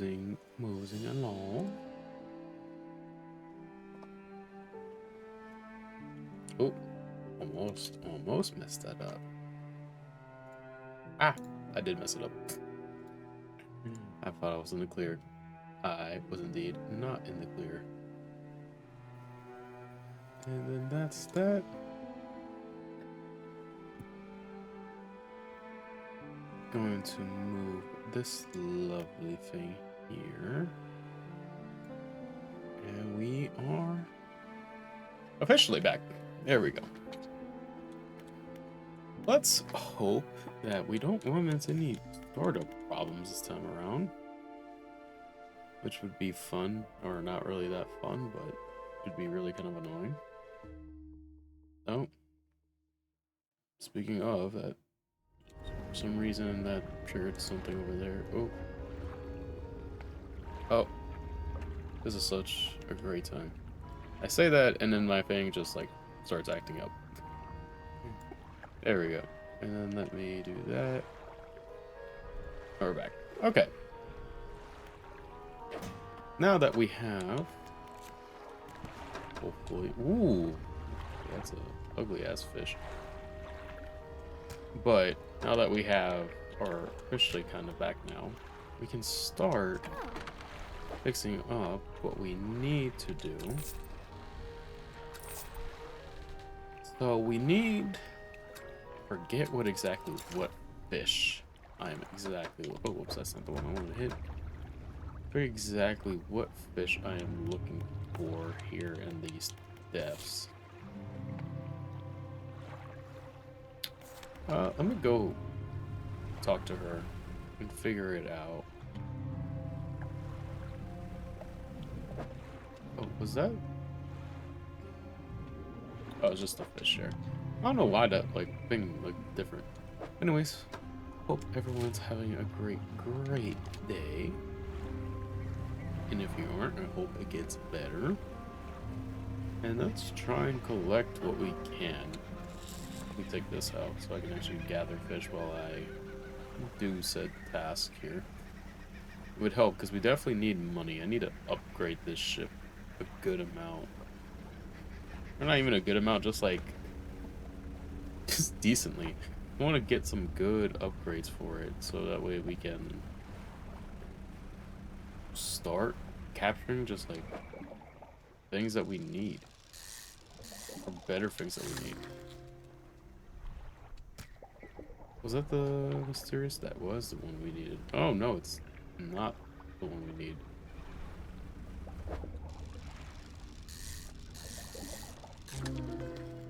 Moving along. Oh, almost messed that up. Ah, I did mess it up. I thought I was in the clear. I was indeed not in the clear. And then that's that. Going to move this lovely thing here. And we are officially back. There we go. Let's hope that we don't run into any startup problems this time around. Which would be fun, or not really that fun, but would be really kind of annoying. Oh. Speaking of, that for some reason that triggered something over there. Oh. Oh. This is such a great time. I say that and then my thing just like starts acting up. There we go. And then let me do that. Oh, we're back. Okay. Now that we have, hopefully, ooh, that's a ugly ass fish. But now that we have, are officially kind of back now, we can start fixing up what we need to do. So we need, forget what fish I'm exactly, oh whoops, that's not the one I wanted to hit. Exactly what fish I am looking for here in these depths. Let me go talk to her and figure it out. Oh, was that? Oh, it's just a fish there. I don't know why that thing looked different. Anyways, hope everyone's having a great day. And if you aren't, I hope it gets better. And let's try and collect what we can. Let me take this out so I can actually gather fish while I do said task here. It would help because we definitely need money. I need to upgrade this ship a good amount. Or not even a good amount, just decently. I want to get some good upgrades for it so that way we can start capturing just things that we need, or better things that we need. Was that the mysterious? That was the one we needed. Oh no, it's not the one we need.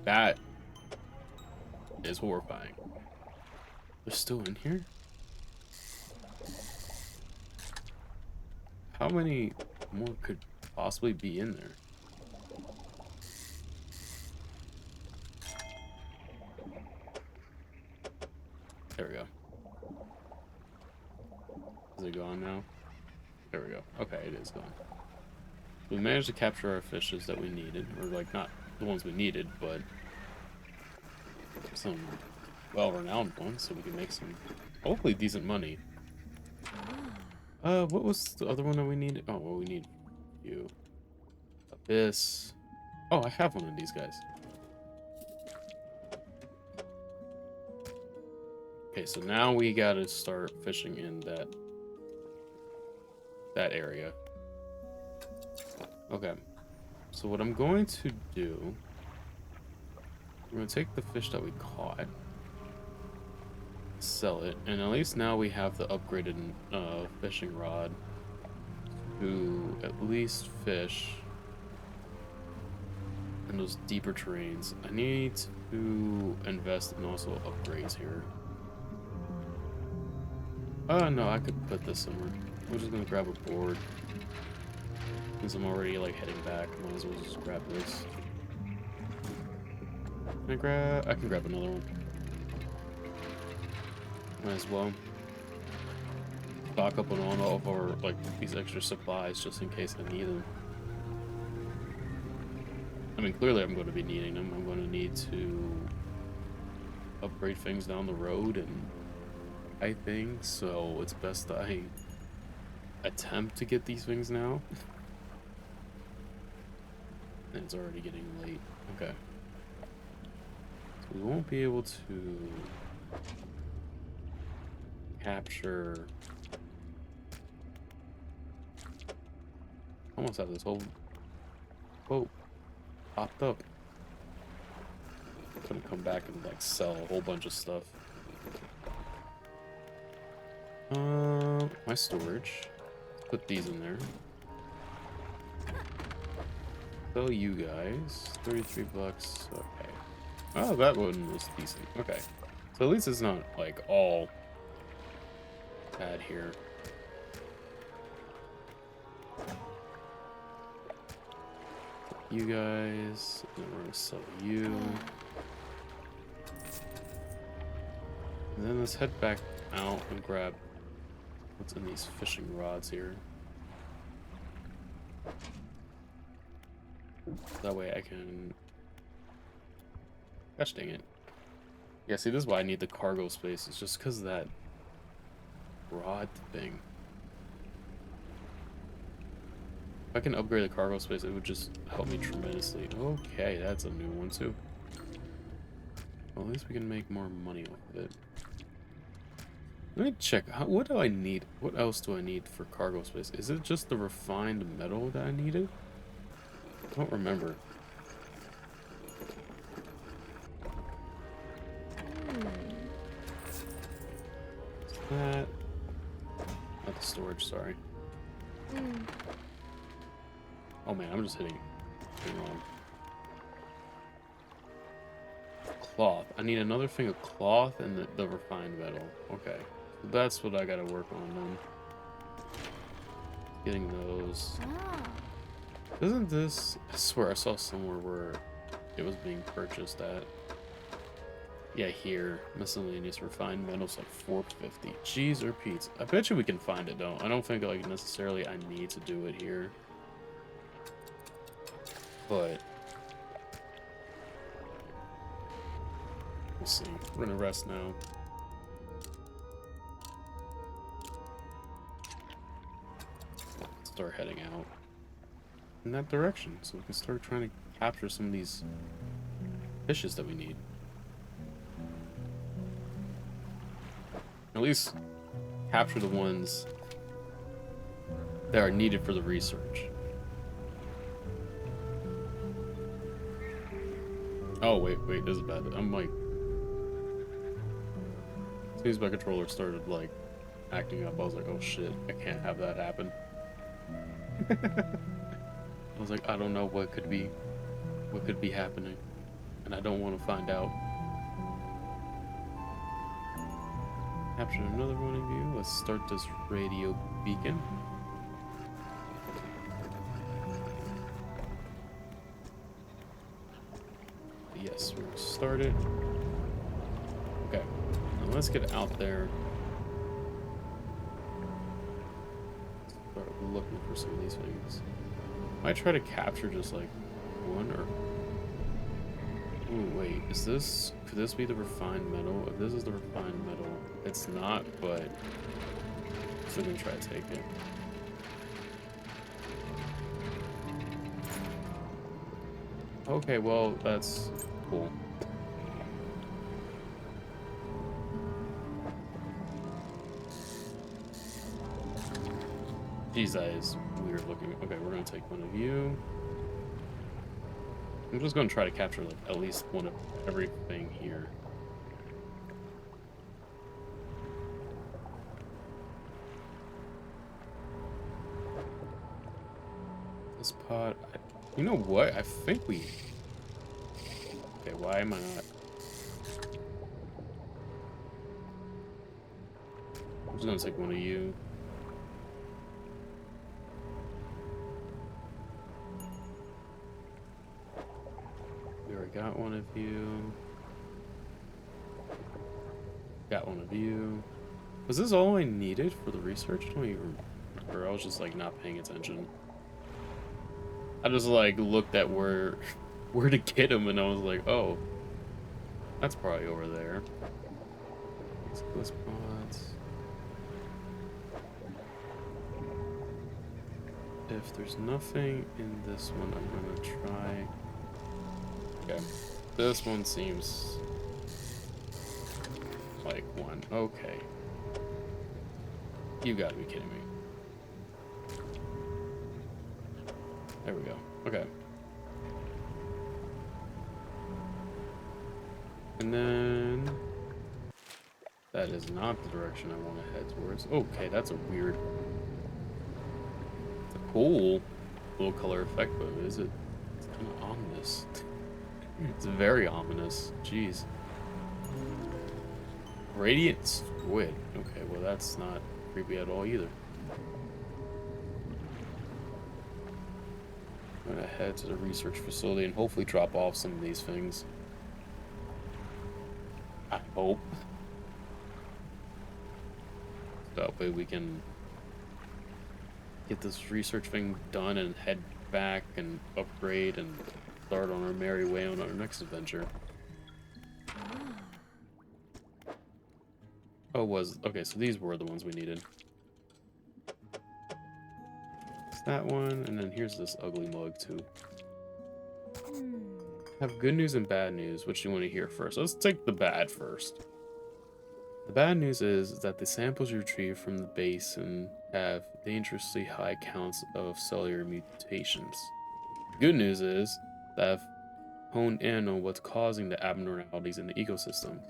That is horrifying. They're still in here? How many more could possibly be in there? There we go. Is it gone now? There we go. Okay, it is gone. We managed to capture our fishes that we needed. Or not the ones we needed, but some well-renowned ones so we can make some hopefully decent money. What was the other one that we needed? Oh, well, we need you. Abyss. Oh, I have one of these guys. Okay, so now we gotta start fishing in that area. Okay. So what I'm going to do, we're gonna take the fish that we caught, sell it, and at least now we have the upgraded fishing rod to at least fish in those deeper terrains. I need to invest in also upgrades here. No, I could put this somewhere. I'm just gonna grab a board. Since I'm already heading back, might as well just grab this. I can grab another one. Might as well stock up on all of our these extra supplies just in case I need them. I mean, clearly I'm going to be needing them. I'm going to need to upgrade things down the road and buy things, so it's best that I attempt to get these things now. And it's already getting late. Okay. So we won't be able to capture... Almost have this whole boat popped up. I'm gonna come back and like sell a whole bunch of stuff. My storage. Put these in there. Sell you guys. 33 bucks. Okay. Oh, that one was decent. Okay. So at least it's not like all bad here. You guys. And then we're gonna sell you. And then let's head back out and grab what's in these fishing rods here. That way I can... Gosh dang it. Yeah, see, this is why I need the cargo space. It's just because of that rod thing. If I can upgrade the cargo space, it would just help me tremendously. Okay, that's a new one too. Well, at least we can make more money off of it. Let me check. What do I need? What else do I need for cargo space? Is it just the refined metal that I needed? I don't remember. Is that... Not the storage, sorry. Oh man, I'm just hitting wrong. Cloth. I need another thing of cloth and the refined metal. Okay. So that's what I gotta work on then. Getting those. Isn't this... I swear I saw somewhere where it was being purchased at. Yeah, here. Miscellaneous refined metals like 450. Jeez or Pete's. I bet you we can find it though. I don't think like necessarily I need to do it here. But we'll see. We're gonna rest now. Start heading out in that direction so we can start trying to capture some of these fishes that we need. At least capture the ones that are needed for the research. Oh, wait, this is bad. I'm like... As soon as my controller started, like, acting up, I was like, oh shit, I can't have that happen. I was like, I don't know what could be happening, and I don't want to find out. Capture another one of you. Let's start this radio beacon. Yes, we're gonna start it. Okay, now let's get out there. Start looking for some of these things. Might try to capture just like one or... Ooh, wait, is this... Could this be the refined metal? If this is the refined metal, it's not, but... I'm still gonna try to take it. Okay, well, that's cool. Jeez, that is weird looking. Okay, we're gonna take one of you. I'm just gonna try to capture like at least one of everything here. This pot, you know what? I think we... Okay, why am I not... I'm just gonna take one of you. We already got one of you. Got one of you. Was this all I needed for the research? I don't even remember. I was just like not paying attention. I just like looked at where to get him, and I was like, oh, that's probably over there. This pods. if there's nothing in this one, I'm gonna try. Okay, this one seems like one. Okay, you gotta be kidding me. There we go. Okay. And then that is not the direction I want to head towards. Okay, that's a weird, it's a cool little color effect, but is it? It's kind of ominous. It's very ominous. Jeez. Radiant squid. Okay, well that's not creepy at all either. I'm gonna head to the research facility and hopefully drop off some of these things. I hope. That way we can get this research thing done and head back and upgrade and start on our merry way on our next adventure. Oh, okay, so these were the ones we needed. It's that one, and then here's this ugly mug too. Have good news and bad news. Which do you want to hear first? Let's take the bad first. The bad news is that the samples retrieved from the basin have dangerously high counts of cellular mutations. The good news is that I've honed in on what's causing the abnormalities in the ecosystem.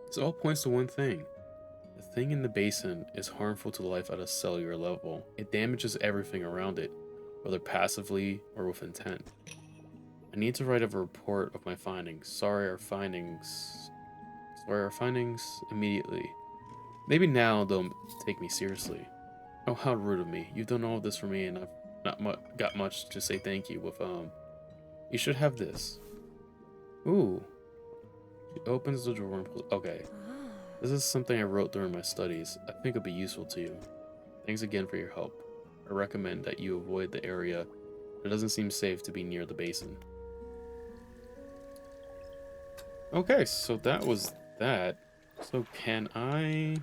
This all points to one thing. The thing in the basin is harmful to life at a cellular level. It damages everything around it, whether passively or with intent. I need to write a report of my findings. Sorry, our findings immediately. Maybe now they'll take me seriously. Oh, how rude of me. You've done all of this for me and I've not got much to say thank you with, You should have this. Ooh. She opens the drawer and pulls... Okay. This is something I wrote during my studies. I think it'll be useful to you. Thanks again for your help. I recommend that you avoid the area. It doesn't seem safe to be near the basin. Okay, so that was that. So can I...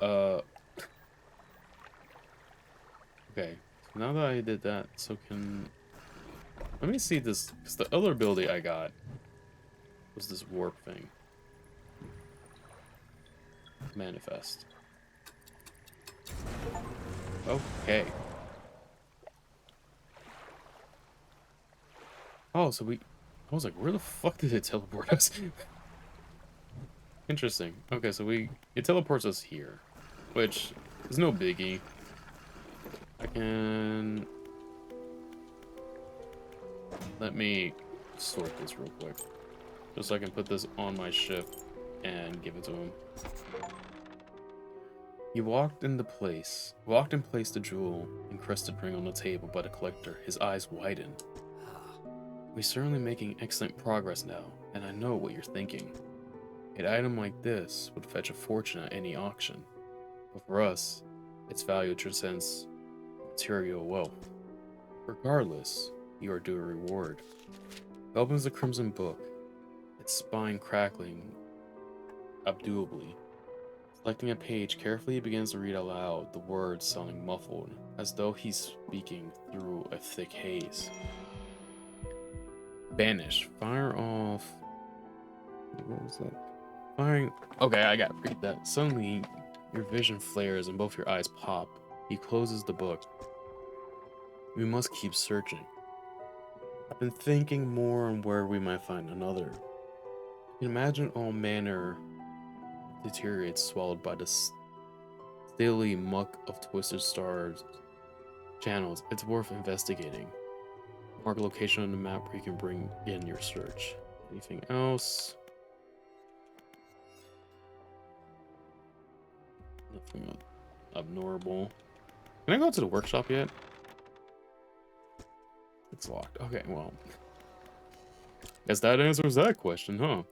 Okay, so now that I did that, so can... Let me see this, because the other ability I got was this warp thing. Manifest. Okay. Oh, so I was like, where the fuck did it teleport us? Interesting. Okay, so it teleports us here, which is no biggie. I can... Let me sort this real quick. Just so I can put this on my ship and give it to him. He walked in place the jewel encrusted ring on the table by the collector. His eyes widened. We're certainly making excellent progress now, and I know what you're thinking. An item like this would fetch a fortune at any auction, but for us, its value transcends material wealth. Regardless, you are due a reward. He opens the crimson book, its spine crackling abdubly. Selecting a page, carefully he begins to read aloud, the words sounding muffled, as though he's speaking through a thick haze. Banish. Fire off... What was that? Firing... Okay, I gotta read that. Suddenly, your vision flares and both your eyes pop. He closes the book. We must keep searching. I've been thinking more on where we might find another. You can imagine all manner deteriorates swallowed by the stilly muck of twisted stars channels. It's worth investigating. Mark a location on the map where you can bring in your search. Anything else? Nothing abnormal. Can I go to the workshop yet? It's locked. Okay, well. Guess that answers that question, huh?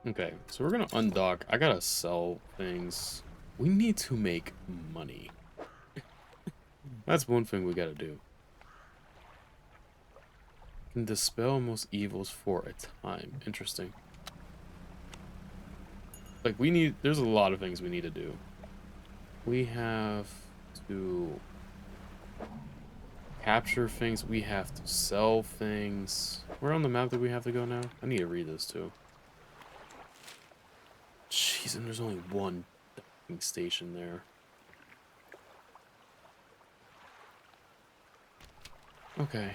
Okay, so we're gonna undock. I gotta sell things. We need to make money. That's one thing we gotta do. Can dispel most evils for a time. Interesting. like, we need, there's a lot of things we need to do. We have to capture things. We have to sell things. Where on the map do we have to go now? I need to read this too. Jeez, and there's only one docking station there. Okay.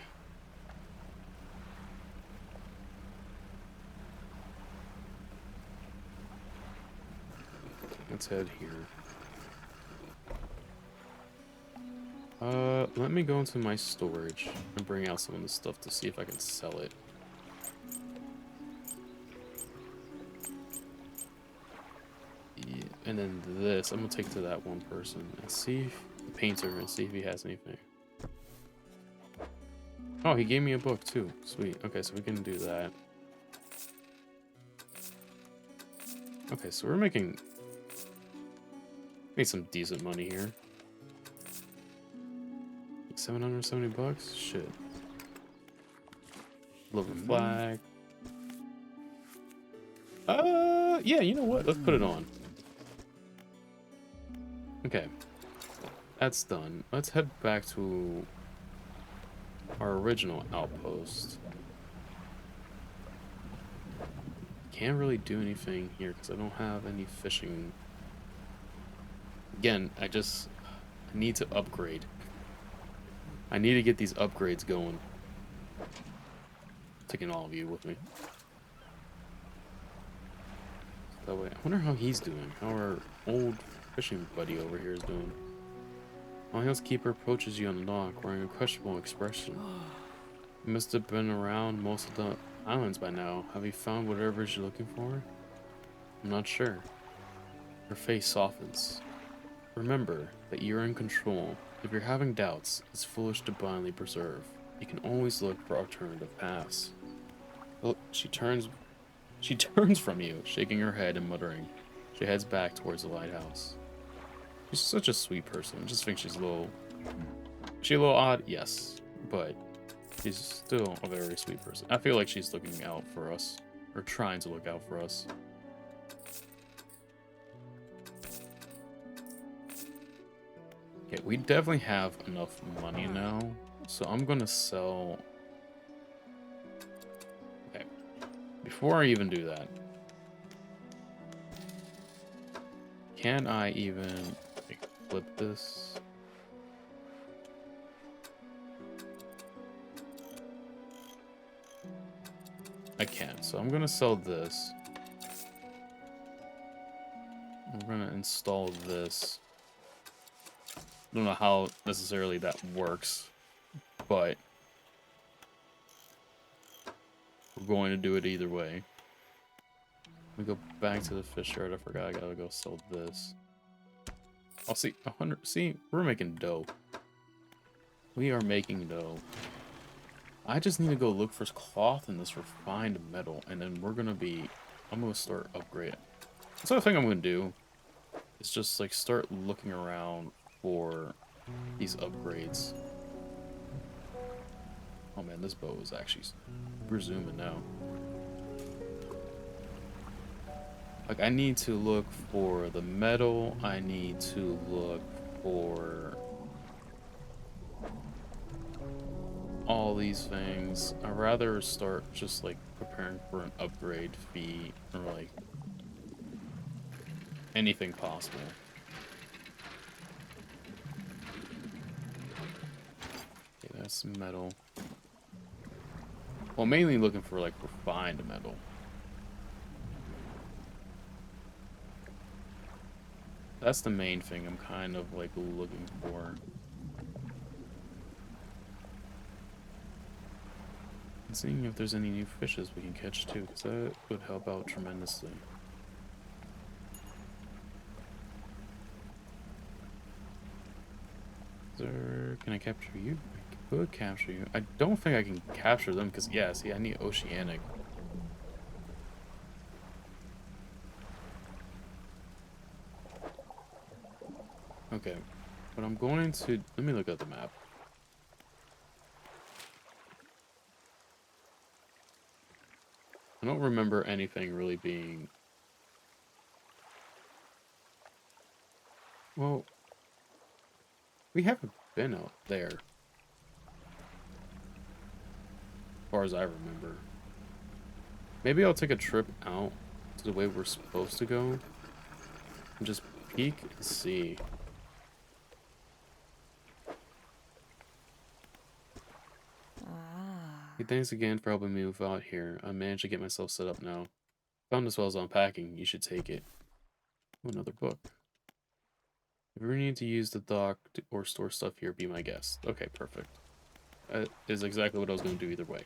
Let's head here. Let me go into my storage and bring out some of the stuff to see if I can sell it. Yeah, and then this, I'm gonna take to that one person and see if the painter and see if he has anything. Oh, he gave me a book too. Sweet. Okay, so we can do that. Okay, so we're making some decent money here. 770 bucks? Shit. Love the flag. Yeah, you know what? Let's put it on. Okay. That's done. Let's head back to our original outpost. Can't really do anything here because I don't have any fishing. Again, I need to upgrade. I need to get these upgrades going. Taking all of you with me. That way, I wonder how he's doing. How our old fishing buddy over here is doing. My housekeeper approaches you on the dock, wearing a questionable expression. You must have been around most of the islands by now. Have you found whatever you're looking for? I'm not sure. Her face softens. Remember that you're in control. If you're having doubts, it's foolish to blindly preserve. You can always look for alternative paths. Look, she turns from you, shaking her head and muttering. She heads back towards the lighthouse. She's such a sweet person. I just think she's a little odd? Yes. But she's still a very sweet person. I feel like she's looking out for us. Or trying to look out for us. Okay, we definitely have enough money now. So I'm gonna sell... Okay. Before I even do that, can I even flip this? I can. So I'm gonna sell this. We're gonna install this. I don't know how necessarily that works, but we're going to do it either way. We go back to the fish yard. I forgot I gotta go sell this. I'll see 100. See, we're making dough. We are making dough. I just need to go look for cloth in this refined metal, and then we're gonna be. I'm gonna start upgrading. That's the other thing I'm gonna do. Is just like start looking around for these upgrades. Oh man, this bow is actually. We're zooming now. Like, I need to look for the metal. I need to look for all these things. I'd rather start just like preparing for an upgrade fee or like anything possible. Okay, that's metal. Well, mainly looking for like refined metal. That's the main thing I'm kind of like looking for. And seeing if there's any new fishes we can catch too, because that would help out tremendously. Sir, can I capture you? I could capture you. I don't think I can capture them because, yeah, see, I need oceanic. Okay, but I'm going to... Let me look at the map. I don't remember anything really being Well, we haven't been out there, as far as I remember. Maybe I'll take a trip out to the way we're supposed to go and just peek and see. Hey, thanks again for helping me move out here. I managed to get myself set up now. Found as well as unpacking. You should take it. Oh, another book. If you ever need to use the dock or store stuff here, be my guest. Okay, perfect. That is exactly what I was going to do either way.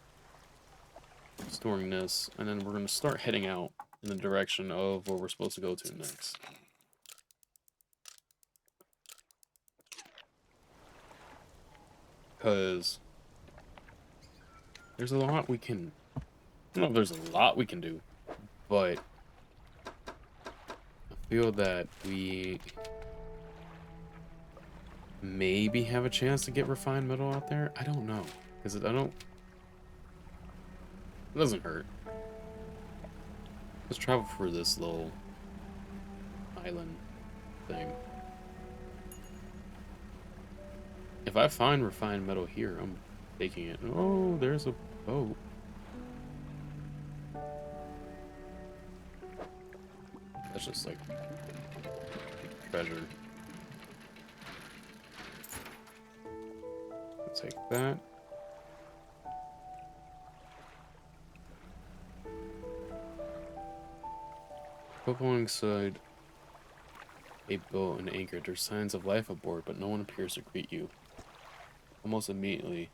Storing this, and then we're going to start heading out in the direction of where we're supposed to go to next. Because there's a lot we can... I don't know if there's a lot we can do, but I feel that we maybe have a chance to get refined metal out there. I don't know. Because it doesn't hurt. Let's travel through this little island thing. If I find refined metal here, I'm taking it. Oh, there's a boat. That's just like treasure. I'll take that. Up alongside a boat and anchor. There's signs of life aboard, but no one appears to greet you. Almost immediately,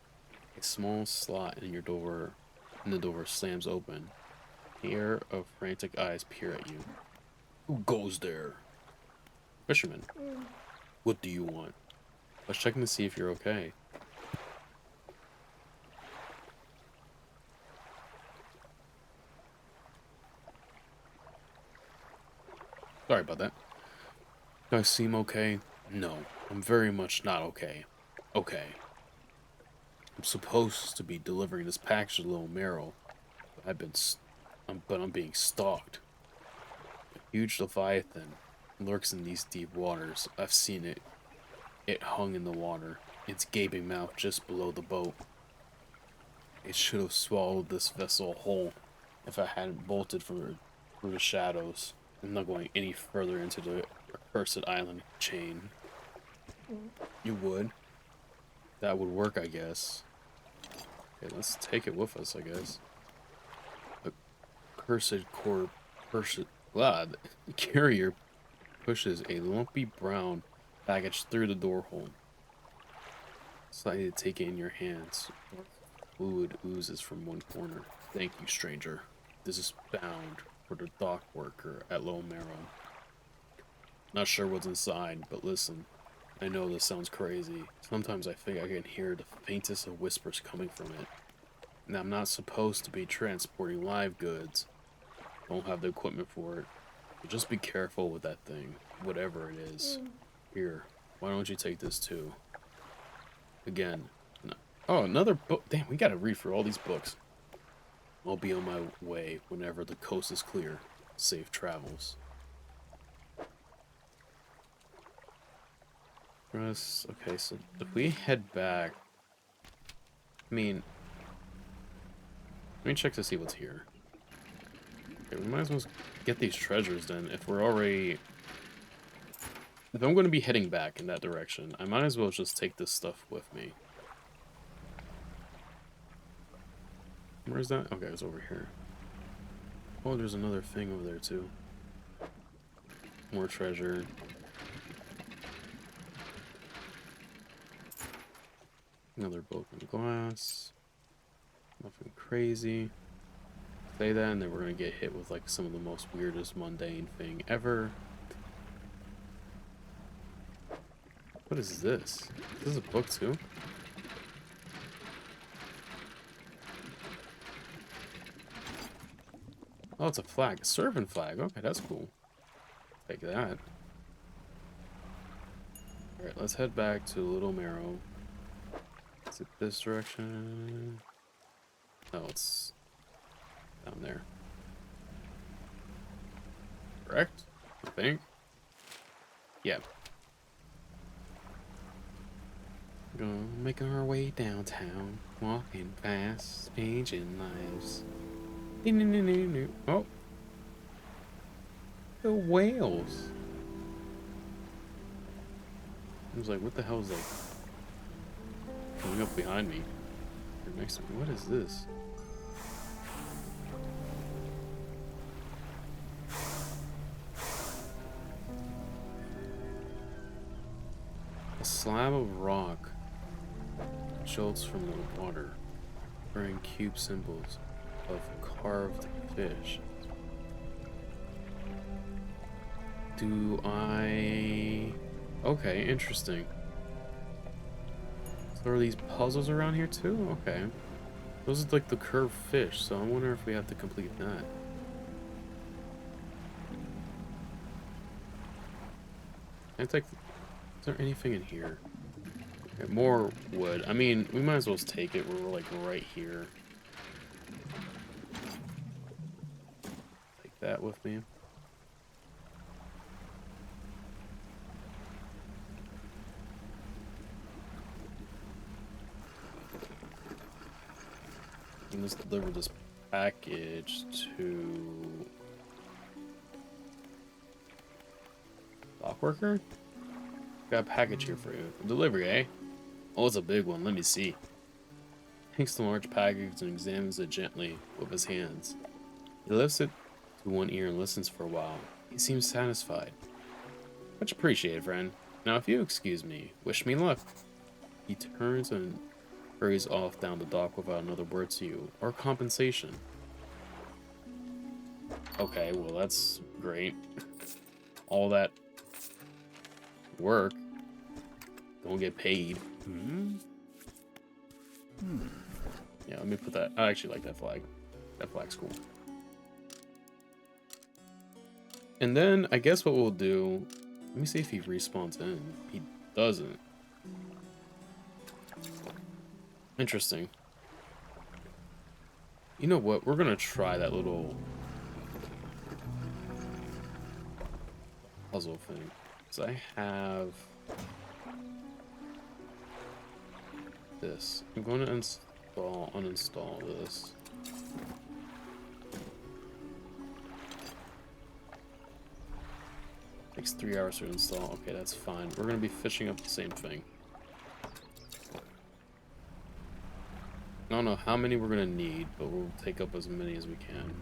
a small slot in the door slams open. A pair of frantic eyes peer at you. Who goes there? Fisherman. What do you want? I was checking to see if you're okay. Sorry about that. Do I seem okay? No, I'm very much not okay. Okay. I'm supposed to be delivering this package to Little Merrill, but I'm being stalked. A huge leviathan lurks in these deep waters. I've seen it. It hung in the water, its gaping mouth just below the boat. It should have swallowed this vessel whole if I hadn't bolted through the shadows. I'm not going any further into the accursed island chain. You would? That would work, I guess. Okay, let's take it with us, I guess. A carrier pushes a lumpy brown package through the door hole. Slightly to take it in your hands. Fluid oozes from one corner. Thank you, stranger. This is bound for the dock worker at Little Merrill. Not sure what's inside, but listen. I know this sounds crazy. Sometimes I think I can hear the faintest of whispers coming from it. And I'm not supposed to be transporting live goods. Don't have the equipment for it. But just be careful with that thing, whatever it is. Here, why don't you take this too? Again. No. Oh, another book. Damn, we gotta read through all these books. I'll be on my way whenever the coast is clear. Safe travels. Okay, so if we head back... I mean... Let me check to see what's here. Okay, we might as well get these treasures then, if we're already... If I'm going to be heading back in that direction, I might as well just take this stuff with me. Where's that? Okay, it's over here. Oh, there's another thing over there too. More treasure. Another broken glass. Nothing crazy. Say that, and then we're gonna get hit with like some of the most weirdest mundane thing ever. What is this? This is a book too? Oh, it's a flag. A servant flag. Okay, that's cool. Take that. Alright, let's head back to Little Merrill. Is it this direction? No, it's down there. Correct? I think. Yeah. Making our way downtown, walking fast, changing lives. Oh, the whales. I was like, what the hell is like coming up behind me? Or next to me? What is this? A slab of rock jolts from the water, bearing cube symbols of carved fish. Do I... Okay, interesting. So are these puzzles around here too? Okay. Those are like the curved fish, so I wonder if we have to complete that. I take... Is there anything in here? Okay, more wood. I mean, we might as well just take it. We're like right here. Take that with me. And let's deliver this package to dock worker. Got a package here for you. Delivery, eh? Oh, it's a big one. Let me see. Takes the large package and examines it gently with his hands. He lifts it to one ear and listens for a while. He seems satisfied. Much appreciated, friend. Now, if you excuse me, wish me luck. He turns and hurries off down the dock without another word to you, or compensation. Okay, well that's great. All that work, don't get paid. Yeah, let me put that. I actually like that flag. That flag's cool. And then I guess what we'll do, let me see if he respawns in. He doesn't. Interesting. You know what? We're gonna try that little puzzle thing. So I have this. I'm going to uninstall this. Takes 3 hours to install. Okay, that's fine. We're gonna be fishing up the same thing. I don't know how many we're gonna need, but we'll take up as many as we can.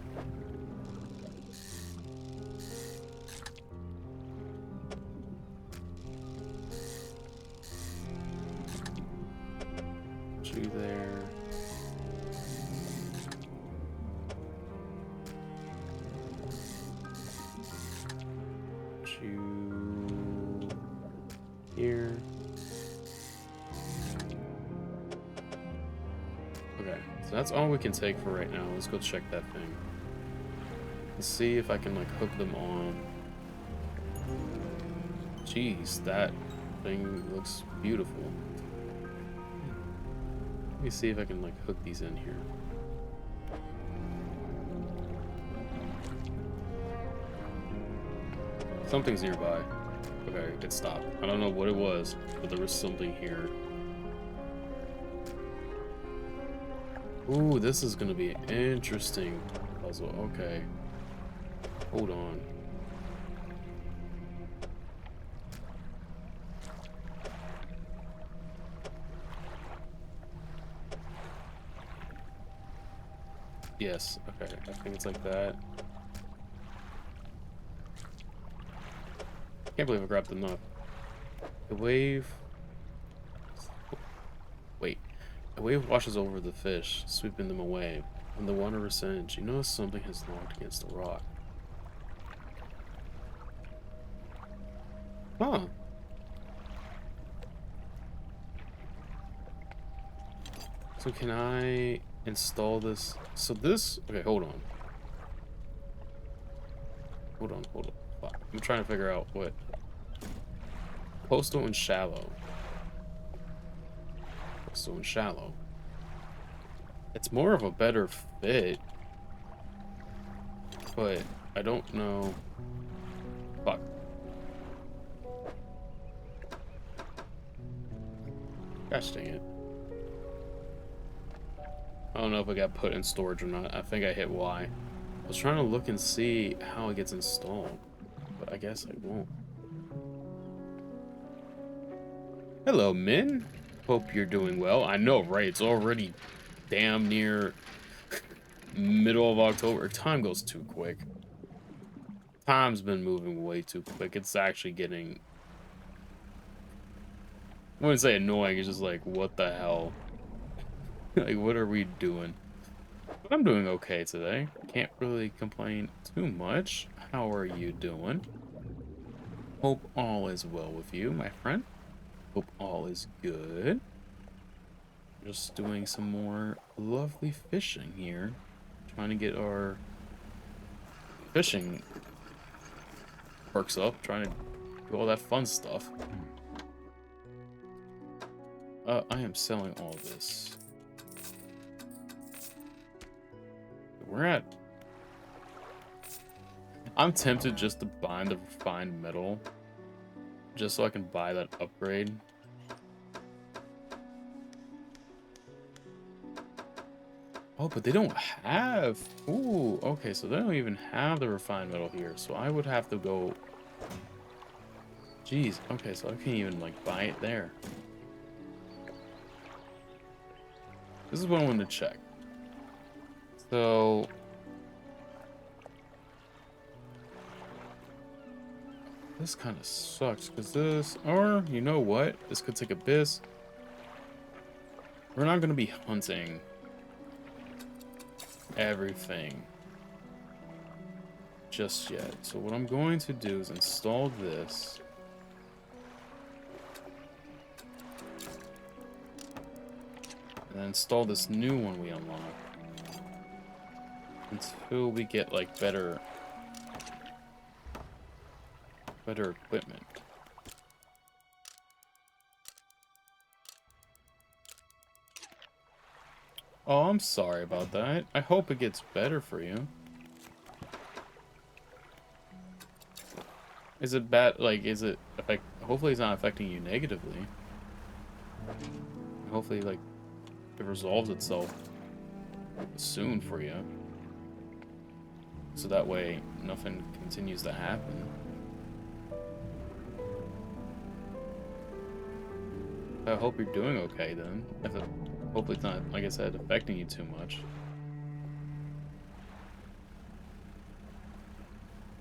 Two there. Two here. Okay, so that's all we can take for right now. Let's go check that thing. Let's see if I can like hook them on. Jeez, that thing looks beautiful. Let me see if I can like hook these in here. Something's nearby. Okay, it stopped. I don't know what it was, but there was something here. Ooh, this is gonna be an interesting puzzle. Okay. Hold on. Yes, okay. I think it's like that. Can't believe I grabbed enough. The wave... Wait. The wave washes over the fish, sweeping them away. When the water rescinds, you notice something has locked against the rock. Huh. So can I install this? So this... Okay, hold on. Hold on. Fuck. I'm trying to figure out what... Coastal and shallow. Coastal and shallow. It's more of a better fit. But I don't know... Fuck. Gosh dang it. I don't know if it got put in storage or not. I think I hit Y. I was trying to look and see how it gets installed, but I guess I won't. Hello, Min. Hope you're doing well. I know, right? It's already damn near middle of October. Time goes too quick. Time's been moving way too quick. It's actually getting... I wouldn't say annoying. It's just like, what the hell? Like, what are we doing? But I'm doing okay today. Can't really complain too much. How are you doing? Hope all is well with you, my friend. Hope all is good. Just doing some more lovely fishing here. Trying to get our fishing perks up. Trying to do all that fun stuff. I am selling all this. We're at... I'm tempted just to buy the refined metal. Just so I can buy that upgrade. Oh, but they don't have... Ooh, okay, so they don't even have the refined metal here. So I would have to go... Jeez, okay, so I can't even, like, buy it there. This is what I wanted to check. So... This kind of sucks, because this... Or, you know what? This could take a biz. We're not going to be hunting everything just yet. So what I'm going to do is install this. And then install this new one we unlock. Until we get, like, better equipment. Oh, I'm sorry about that. I hope it gets better for you. Is it bad? Like, is it affect? Hopefully, it's not affecting you negatively. Hopefully, like, it resolves itself soon for you. So that way, nothing continues to happen. I hope you're doing okay then. If it, hopefully it's not, like I said, affecting you too much.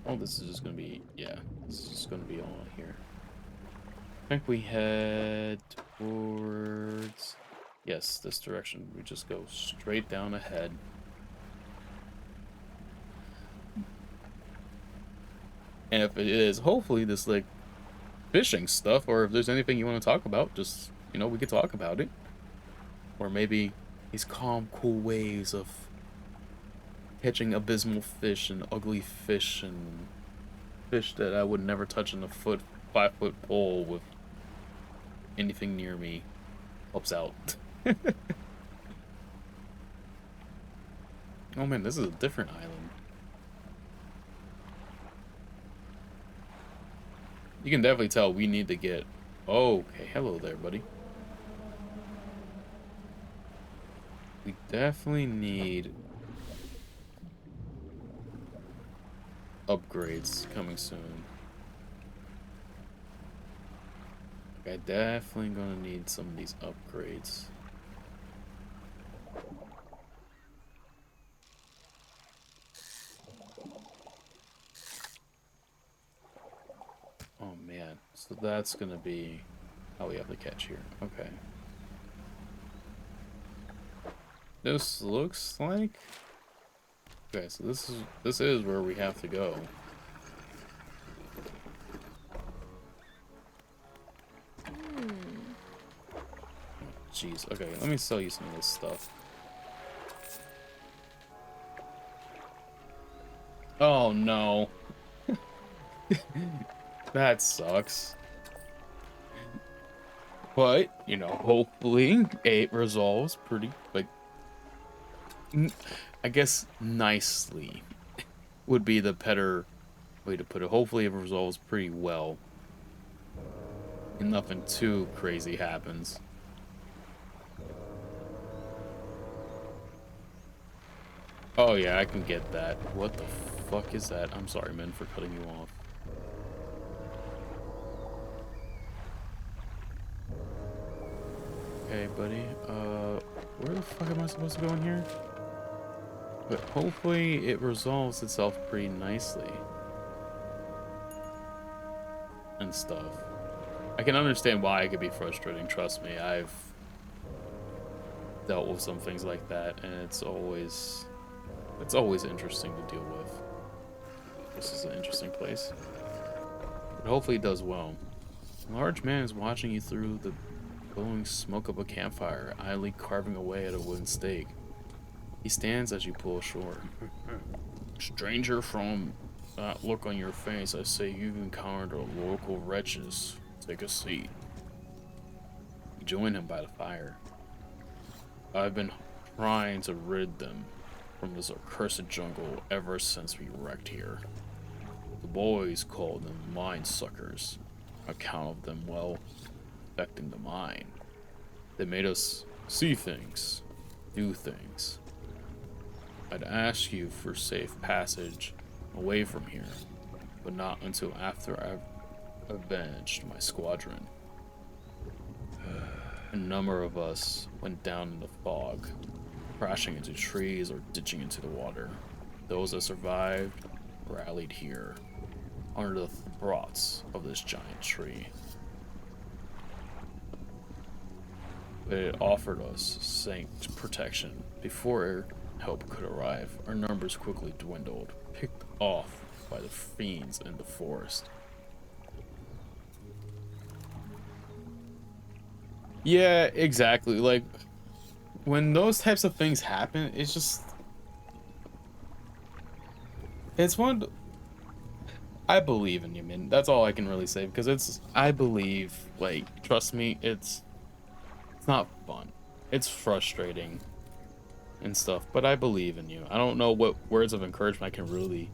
Oh, this is just gonna be, yeah, this is just gonna be all here. I think we head towards, yes, this direction. We just go straight down ahead. And if it is, hopefully this, like, fishing stuff, or if there's anything you want to talk about, just, you know, we could talk about it. Or maybe these calm, cool ways of catching abysmal fish and ugly fish and fish that I would never touch in a 5-foot pole with anything near me helps out. Oh man, this is a different island. You can definitely tell we need to get... Oh, okay, hello there, buddy. We definitely need upgrades coming soon. I definitely gonna need some of these upgrades. Oh man, so that's gonna be how we have to catch here. Okay. This looks like... Okay, so this is where we have to go. Jeez, okay, let me sell you some of this stuff. Oh no. That sucks. But, you know, hopefully it resolves pretty, like, I guess nicely would be the better way to put it. Hopefully it resolves pretty well. And nothing too crazy happens. Oh yeah, I can get that. What the fuck is that? I'm sorry, man, for cutting you off. Okay, buddy. Where the fuck am I supposed to go in here? But hopefully it resolves itself pretty nicely. And stuff. I can understand why it could be frustrating, trust me. I've dealt with some things like that, and it's always interesting to deal with. This is an interesting place. But hopefully it does well. A large man is watching you through the billowing smoke of a campfire, idly carving away at a wooden stake. He stands as you pull ashore. Stranger, from that look on your face, I say you've encountered a local wretches. Take a seat. You join him by the fire. I've been trying to rid them from this accursed jungle ever since we wrecked here. The boys call them mind suckers, on account of them, well, affecting the mind. They made us see things, do things. I'd ask you for safe passage away from here, but not until after I've avenged my squadron. A number of us went down in the fog, crashing into trees or ditching into the water. Those that survived rallied here, under the throats of this giant tree. It offered us saint protection. Before help could arrive, our numbers quickly dwindled, picked off by the fiends in the forest. Yeah, exactly. Like, when those types of things happen, it's just... It's one... I believe in you, man. That's all I can really say, because it's... I believe, like, trust me, it's not fun. It's frustrating and stuff, but I believe in you. I don't know what words of encouragement I can really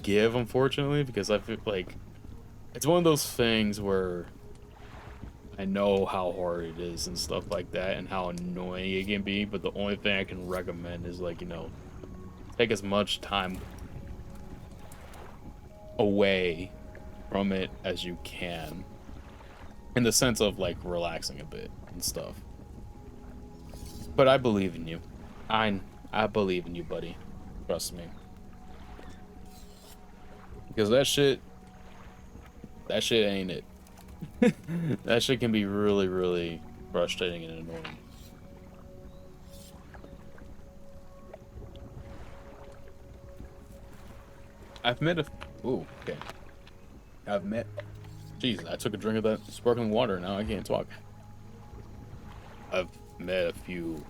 give, unfortunately, because I feel like it's one of those things where I know how hard it is and stuff like that and how annoying it can be, but the only thing I can recommend is, like, you know, take as much time away from it as you can, in the sense of, like, relaxing a bit and stuff. But I believe in you. I believe in you, buddy. Trust me. Because that shit ain't it. That shit can be really, really frustrating and annoying. I've met a... Ooh, okay. I've met... Jeez, I took a drink of that sparkling water, now I can't talk. I've met a few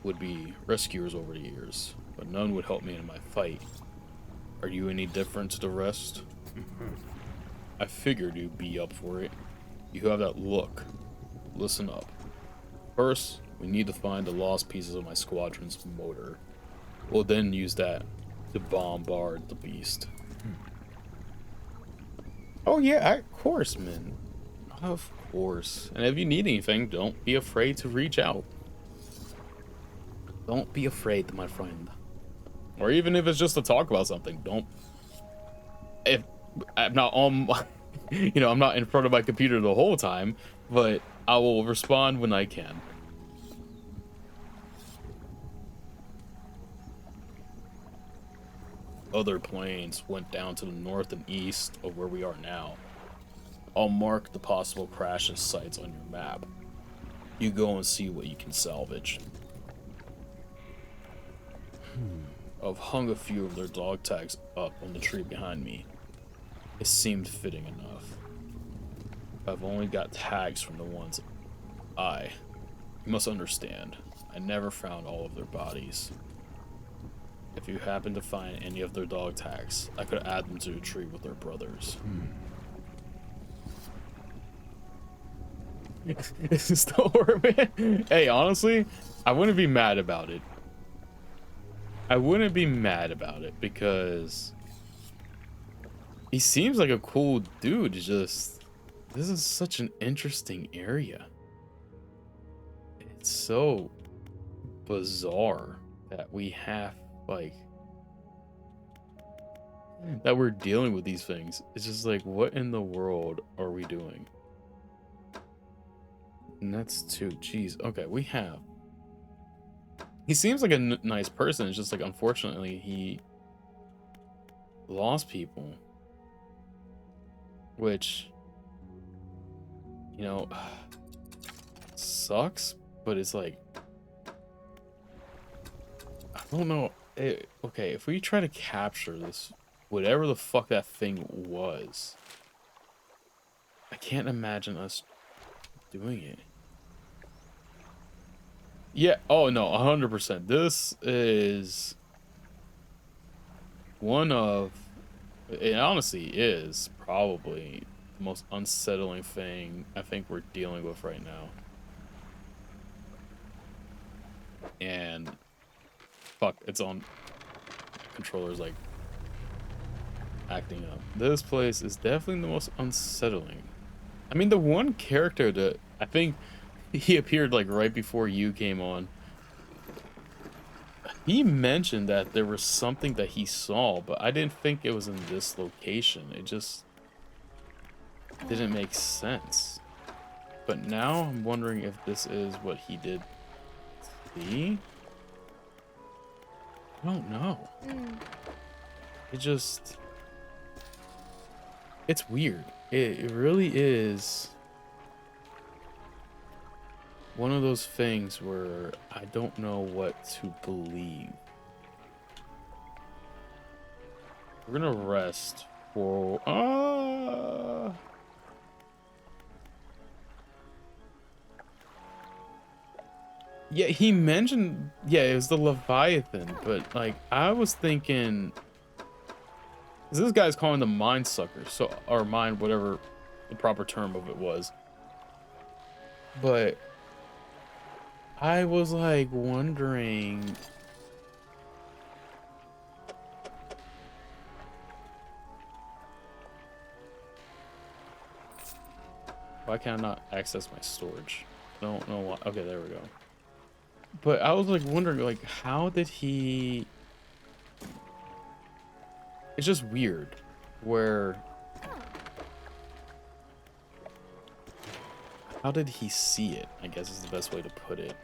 would-be rescuers over the years, but none would help me in my fight. Are you any different to the rest? I figured you'd be up for it. You have that look. Listen up. First, we need to find the lost pieces of my squadron's motor. We'll then use that to bombard the beast. Oh yeah, of course, man. Of course. And if you need anything, don't be afraid to reach out. Don't be afraid, my friend. Or even if it's just to talk about something, don't... If I'm not on my... You know, I'm not in front of my computer the whole time, but I will respond when I can. Other planes went down to the north and east of where we are now. I'll mark the possible crashes sites on your map. You go and see what you can salvage. I've hung a few of their dog tags up on the tree behind me. It seemed fitting enough. I've only got tags from the ones you must understand, I never found all of their bodies. If you happen to find any of their dog tags, I could add them to the tree with their brothers. This is the horror, man. Hey, honestly, I wouldn't be mad about it. I wouldn't be mad about it because he seems like a cool dude. Just, this is such an interesting area. It's so bizarre that we have like that we're dealing with these things. It's just like, what in the world are we doing? And that's two. Jeez. Okay, we have. He seems like a nice person. It's just like, unfortunately, he lost people, which, you know, sucks. But it's like, I don't know. Okay, if we try to capture this, whatever the fuck that thing was, I can't imagine us doing it. Yeah. Oh no, 100%. This is one of, it honestly is probably the most unsettling thing I think we're dealing with right now. And fuck, it's on controllers like acting up. This place is definitely the most unsettling. I mean, the one character that I think he appeared like right before you came on, he mentioned that there was something that he saw, but I didn't think it was in this location. It just didn't make sense. But now I'm wondering if this is what he did see. I don't know. It just, it's weird. It really is one of those things where I don't know what to believe. We're gonna rest for yeah, he mentioned, yeah, it was the Leviathan, but like I was thinking, this guy's calling them mind suckers, so, or mind, whatever the proper term of it was. But I was like wondering, why can I not access my storage? I don't know why. Okay, there we go. But I was like wondering, like, how did he? It's just weird, where, how did he see it? I guess is the best way to put it.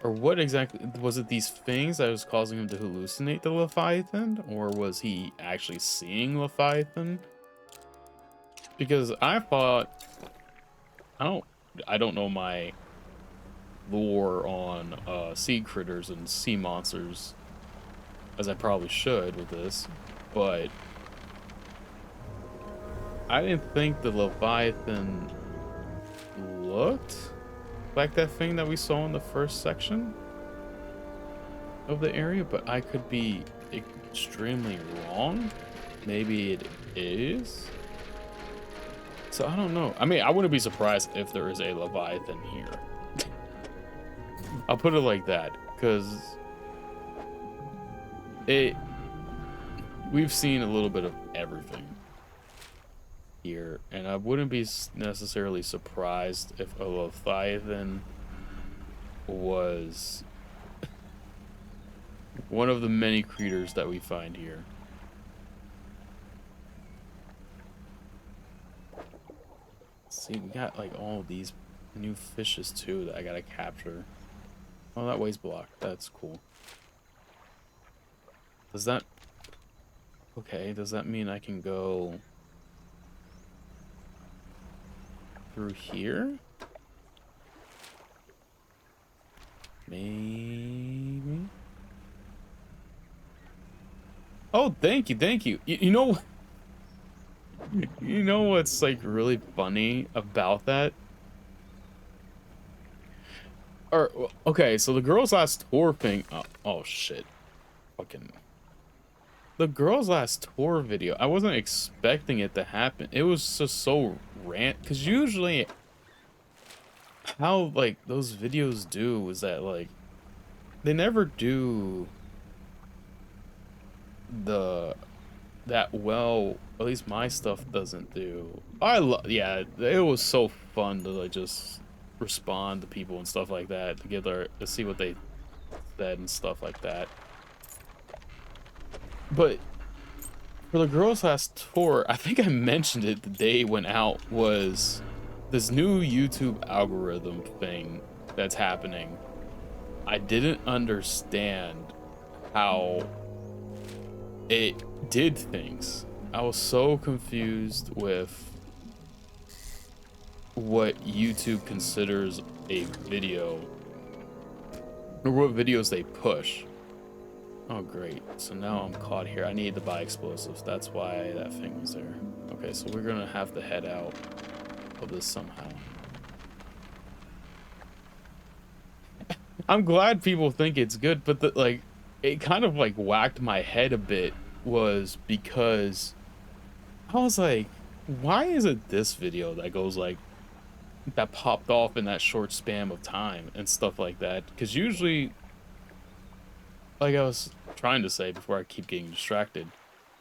Or what exactly was it? These things that was causing him to hallucinate the Leviathan, or was he actually seeing Leviathan? Because I thought, I don't know my lore on sea critters and sea monsters, as I probably should with this, but I didn't think the Leviathan looked like that thing that we saw in the first section of the area, but I could be extremely wrong. Maybe it is. So I don't know. I mean, I wouldn't be surprised if there is a Leviathan here. I'll put it like that, because we've seen a little bit of everything here, and I wouldn't be necessarily surprised if a Leviathan was one of the many creatures that we find here. See, we got like all these new fishes too that I gotta capture. Oh, that way's blocked. That's cool. Does that... Okay, does that mean I can go through here? Maybe? Oh, thank you, thank you. You know... You know what's like really funny about that? Or, okay, so the girls' last tour thing... Oh shit. Fucking... The girls' last tour video, I wasn't expecting it to happen. It was just so because usually how like those videos do is that like they never do that well, at least my stuff doesn't do. Yeah, it was so fun to like just respond to people and stuff like that, to see what they said and stuff like that. But for the Girls Last Tour, I think I mentioned it the day it went out, was this new YouTube algorithm thing that's happening. I didn't understand how it did things. I was so confused with what YouTube considers a video, or what videos they push. Oh great, so now I'm caught here. I need to buy explosives. That's why that thing was there. Okay, so we're gonna have to head out of this somehow. I'm glad people think it's good, but like, it kind of like whacked my head a bit, was because I was like, why is it this video that goes like, that popped off in that short span of time and stuff like that? Because usually, like I was trying to say before I keep getting distracted,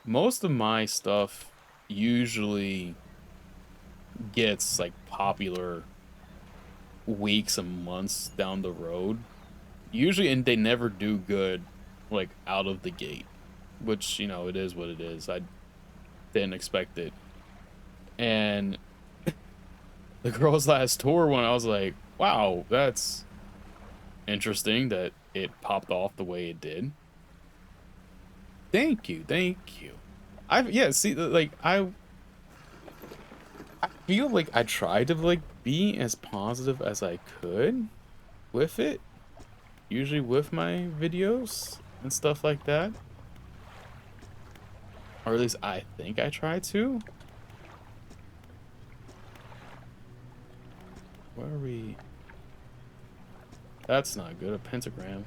most of my stuff usually gets like popular weeks and months down the road. Usually, and they never do good like out of the gate, which, you know, it is what it is. I didn't expect it. And the Girls Last Tour one, I was like, wow, that's interesting that it popped off the way it did. Thank you, thank you. Yeah, see, like, I feel like I tried to like be as positive as I could with it, usually with my videos and stuff like that, or at least I think I try to. Where are we? That's not good. A pentagram.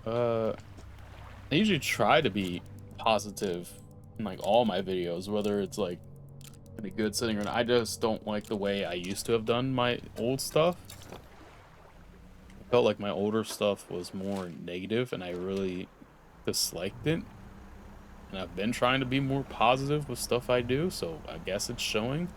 I usually try to be positive in like all my videos, whether it's like any good setting or not. I just don't like the way I used to have done my old stuff. I felt like my older stuff was more negative and I really disliked it. And I've been trying to be more positive with stuff I do, so I guess it's showing.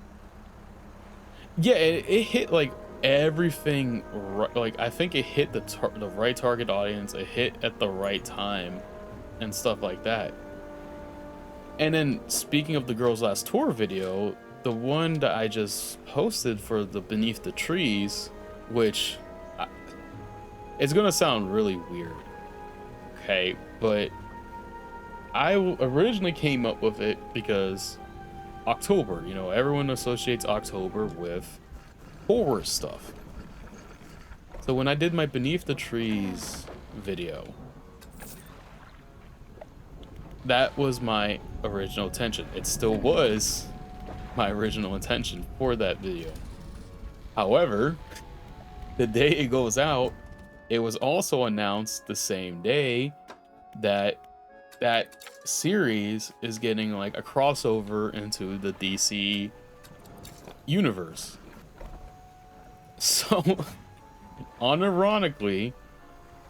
Yeah, it hit like everything right. Like, I think it hit the right target audience. It hit at the right time and stuff like that. And then, speaking of the Girls Last Tour video, the one that I just posted for the Beneath the Trees, which it's gonna sound really weird, okay, but I originally came up with it because October, you know, everyone associates October with horror stuff. So when I did my Beneath the Trees video, that was my original intention. It still was my original intention for that video. However, the day it goes out, it was also announced the same day that that series is getting like a crossover into the DC universe. So, unironically,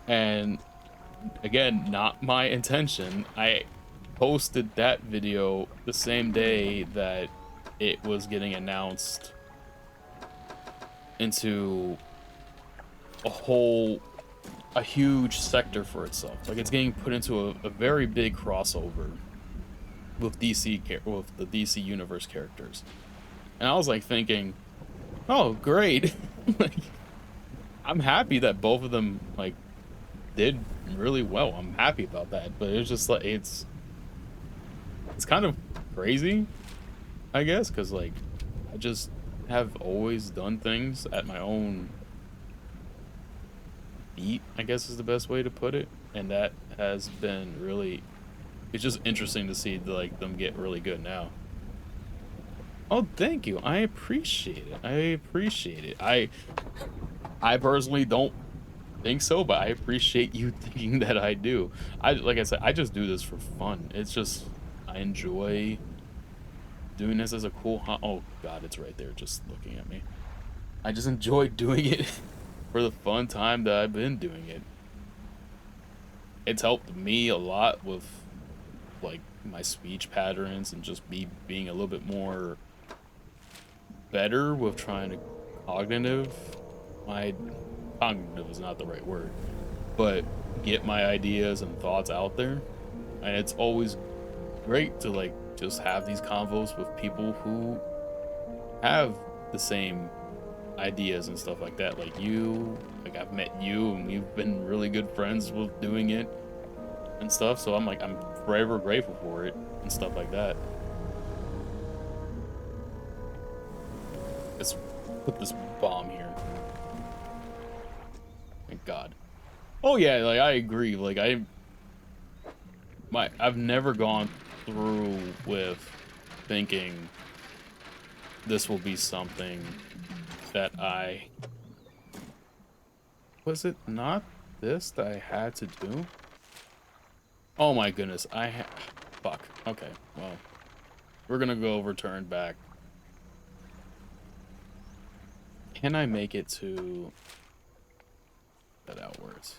and again, not my intention, I posted that video the same day that it was getting announced into a huge sector for itself. Like, it's getting put into a very big crossover with with the DC universe characters. And I was like thinking, oh great. Like, I'm happy that both of them like did really well. I'm happy about that. But it's just like, it's kind of crazy, I guess, because like I just have always done things at my own beat, I guess is the best way to put it, and that has been really, it's just interesting to see like them get really good now. Oh, thank you. I appreciate it. I appreciate it. I personally don't think so, but I appreciate you thinking that I do. Like I said, I just do this for fun. It's just, I enjoy doing this as a cool oh god, it's right there just looking at me. I just enjoy doing it for the fun time that I've been doing it. It's helped me a lot with like my speech patterns and just me being a little bit more better with trying to cognitive my cognitive is not the right word, but get my ideas and thoughts out there. And it's always great to like just have these convos with people who have the same ideas and stuff like that. Like you, like I've met you and we've been really good friends with doing it and stuff. So I'm like, I'm forever grateful for it and stuff like that. Let's put this bomb here. Thank God. Oh yeah, like I agree. Like I've never gone through with thinking this will be something that was it not this that I had to do? Oh my goodness, fuck. Okay, well, we're gonna go return back. Can I make it to that outwards?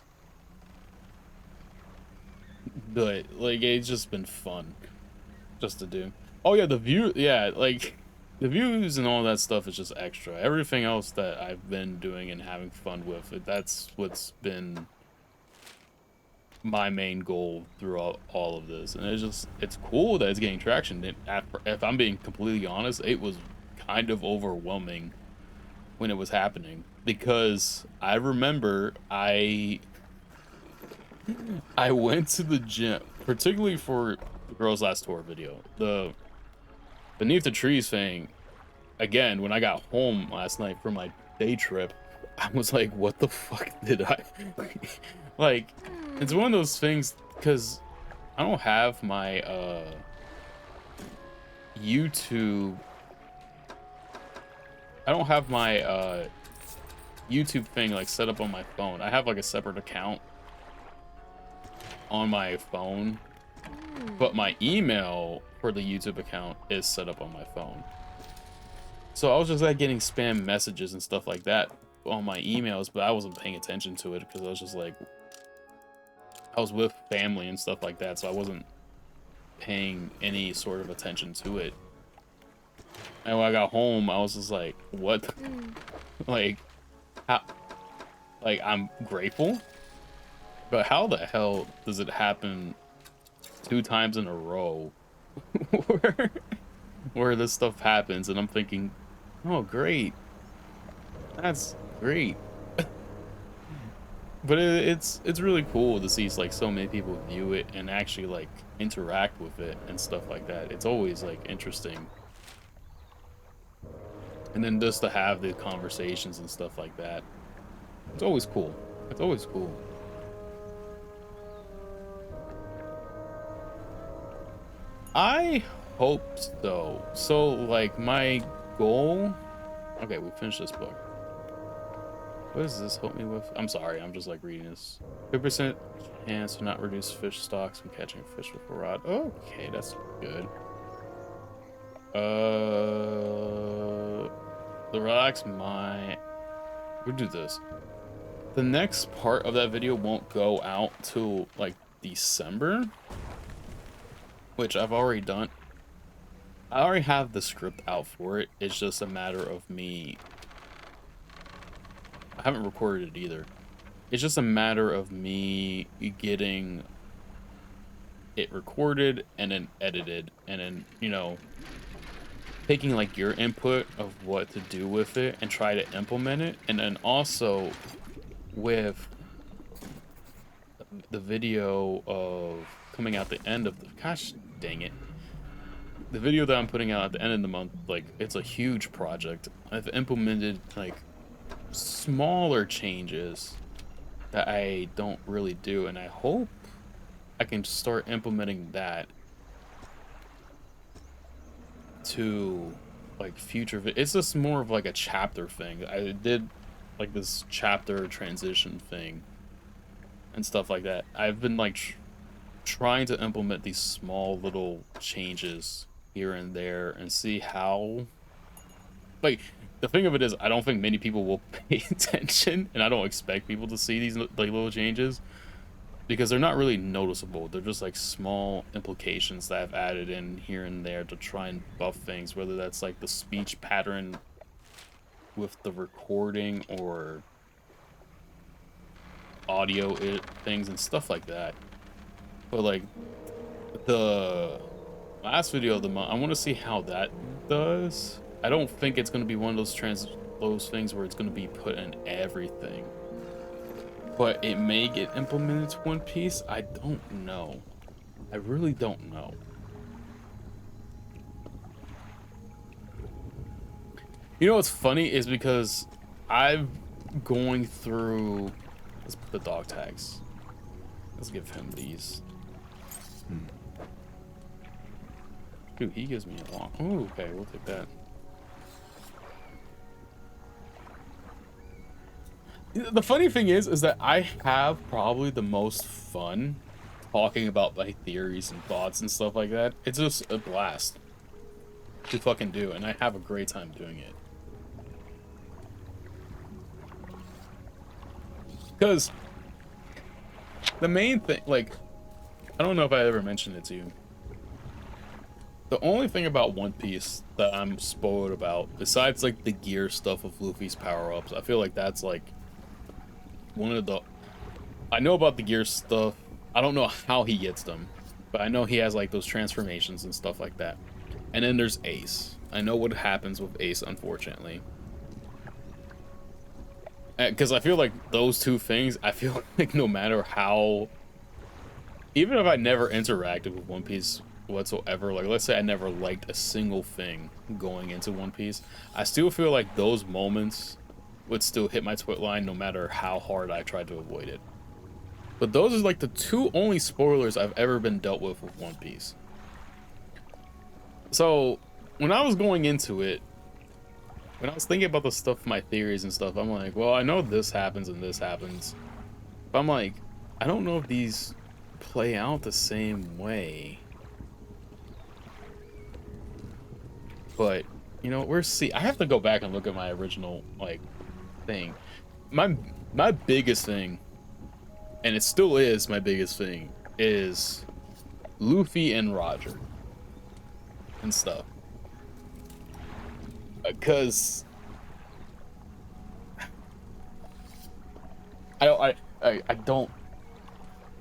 But like it's just been fun just to do. Oh yeah, the view, yeah, like the views and all that stuff is just extra. Everything else that I've been doing and having fun with, that's what's been my main goal throughout all of this. And it's cool that it's getting traction. If I'm being completely honest, it was kind of overwhelming when it was happening, because I remember I went to the gym, particularly for the Girls Last Tour video, the Beneath the Trees thing. Again, when I got home last night from my day trip, I was like, what the fuck did I like? It's one of those things, because I don't have my YouTube, I don't have my YouTube thing like set up on my phone. I have like a separate account on my phone, but my email for the YouTube account is set up on my phone. So I was just like getting spam messages and stuff like that on my emails, but I wasn't paying attention to it because I was just like, I was with family and stuff like that, so I wasn't paying any sort of attention to it. And when I got home, I was just like, what? Like, how? Like, I'm grateful, but how the hell does it happen 2 times in a row where this stuff happens? And I'm thinking, oh, great. That's great. But it's really cool to see like so many people view it and actually like interact with it and stuff like that. It's always like interesting. And then just to have the conversations and stuff like that, it's always cool. It's always cool. I hope so. So like my goal, okay, we finished this book. What does this help me with? I'm sorry, I'm just like reading this. 2% chance to not reduce fish stocks when catching a fish with a rod. Okay, that's good. The relax my... We'll do this. The next part of that video won't go out till like December, which I've already done. I already have the script out for it. It's just a matter of me... I haven't recorded it either. It's just a matter of me getting it recorded and then edited and then, you know, taking like your input of what to do with it and try to implement it. And then also with the video of coming out the end of the, gosh dang it, the video that I'm putting out at the end of the month, like it's a huge project. I've implemented like smaller changes that I don't really do, and I hope I can start implementing that to like future it's just more of like a chapter thing. I did like this chapter transition thing and stuff like that. I've been like trying to implement these small little changes here and there and see how, like, the thing of it is I don't think many people will pay attention, and I don't expect people to see these like little changes because they're not really noticeable. They're just like small implications that I've added in here and there to try and buff things, whether that's like the speech pattern with the recording or audio things and stuff like that. But like the last video of the month, I want to see how that does. I don't think it's going to be one of those things where it's going to be put in everything, but it may get implemented to One Piece. I don't know. I really don't know. You know what's funny is because I'm going through. Let's put the dog tags. Let's give him these. Dude, he gives me a long. Oh, okay, we'll take that. The funny thing is that I have probably the most fun talking about my theories and thoughts and stuff like that. It's just a blast to fucking do, and I have a great time doing it. Because the main thing, like, I don't know if I ever mentioned it to you. The only thing about One Piece that I'm spoiled about, besides like the gear stuff of Luffy's power-ups, I feel like that's like one of the... I know about the gear stuff. I don't know how he gets them, but I know he has like those transformations and stuff like that. And then there's Ace. I know what happens with Ace, unfortunately. Because I feel like those two things, I feel like no matter how... Even if I never interacted with One Piece whatsoever, like let's say I never liked a single thing going into One Piece, I still feel like those moments would still hit my twit line no matter how hard I tried to avoid it. But those are like the two only spoilers I've ever been dealt with One Piece. So when I was going into it, when I was thinking about the stuff, my theories and stuff, I'm like, well, I know this happens and this happens, but I'm like, I don't know if these play out the same way. But you know, we're I have to go back and look at my original like thing. My biggest thing, and it still is my biggest thing, is Luffy and Roger and stuff. Because I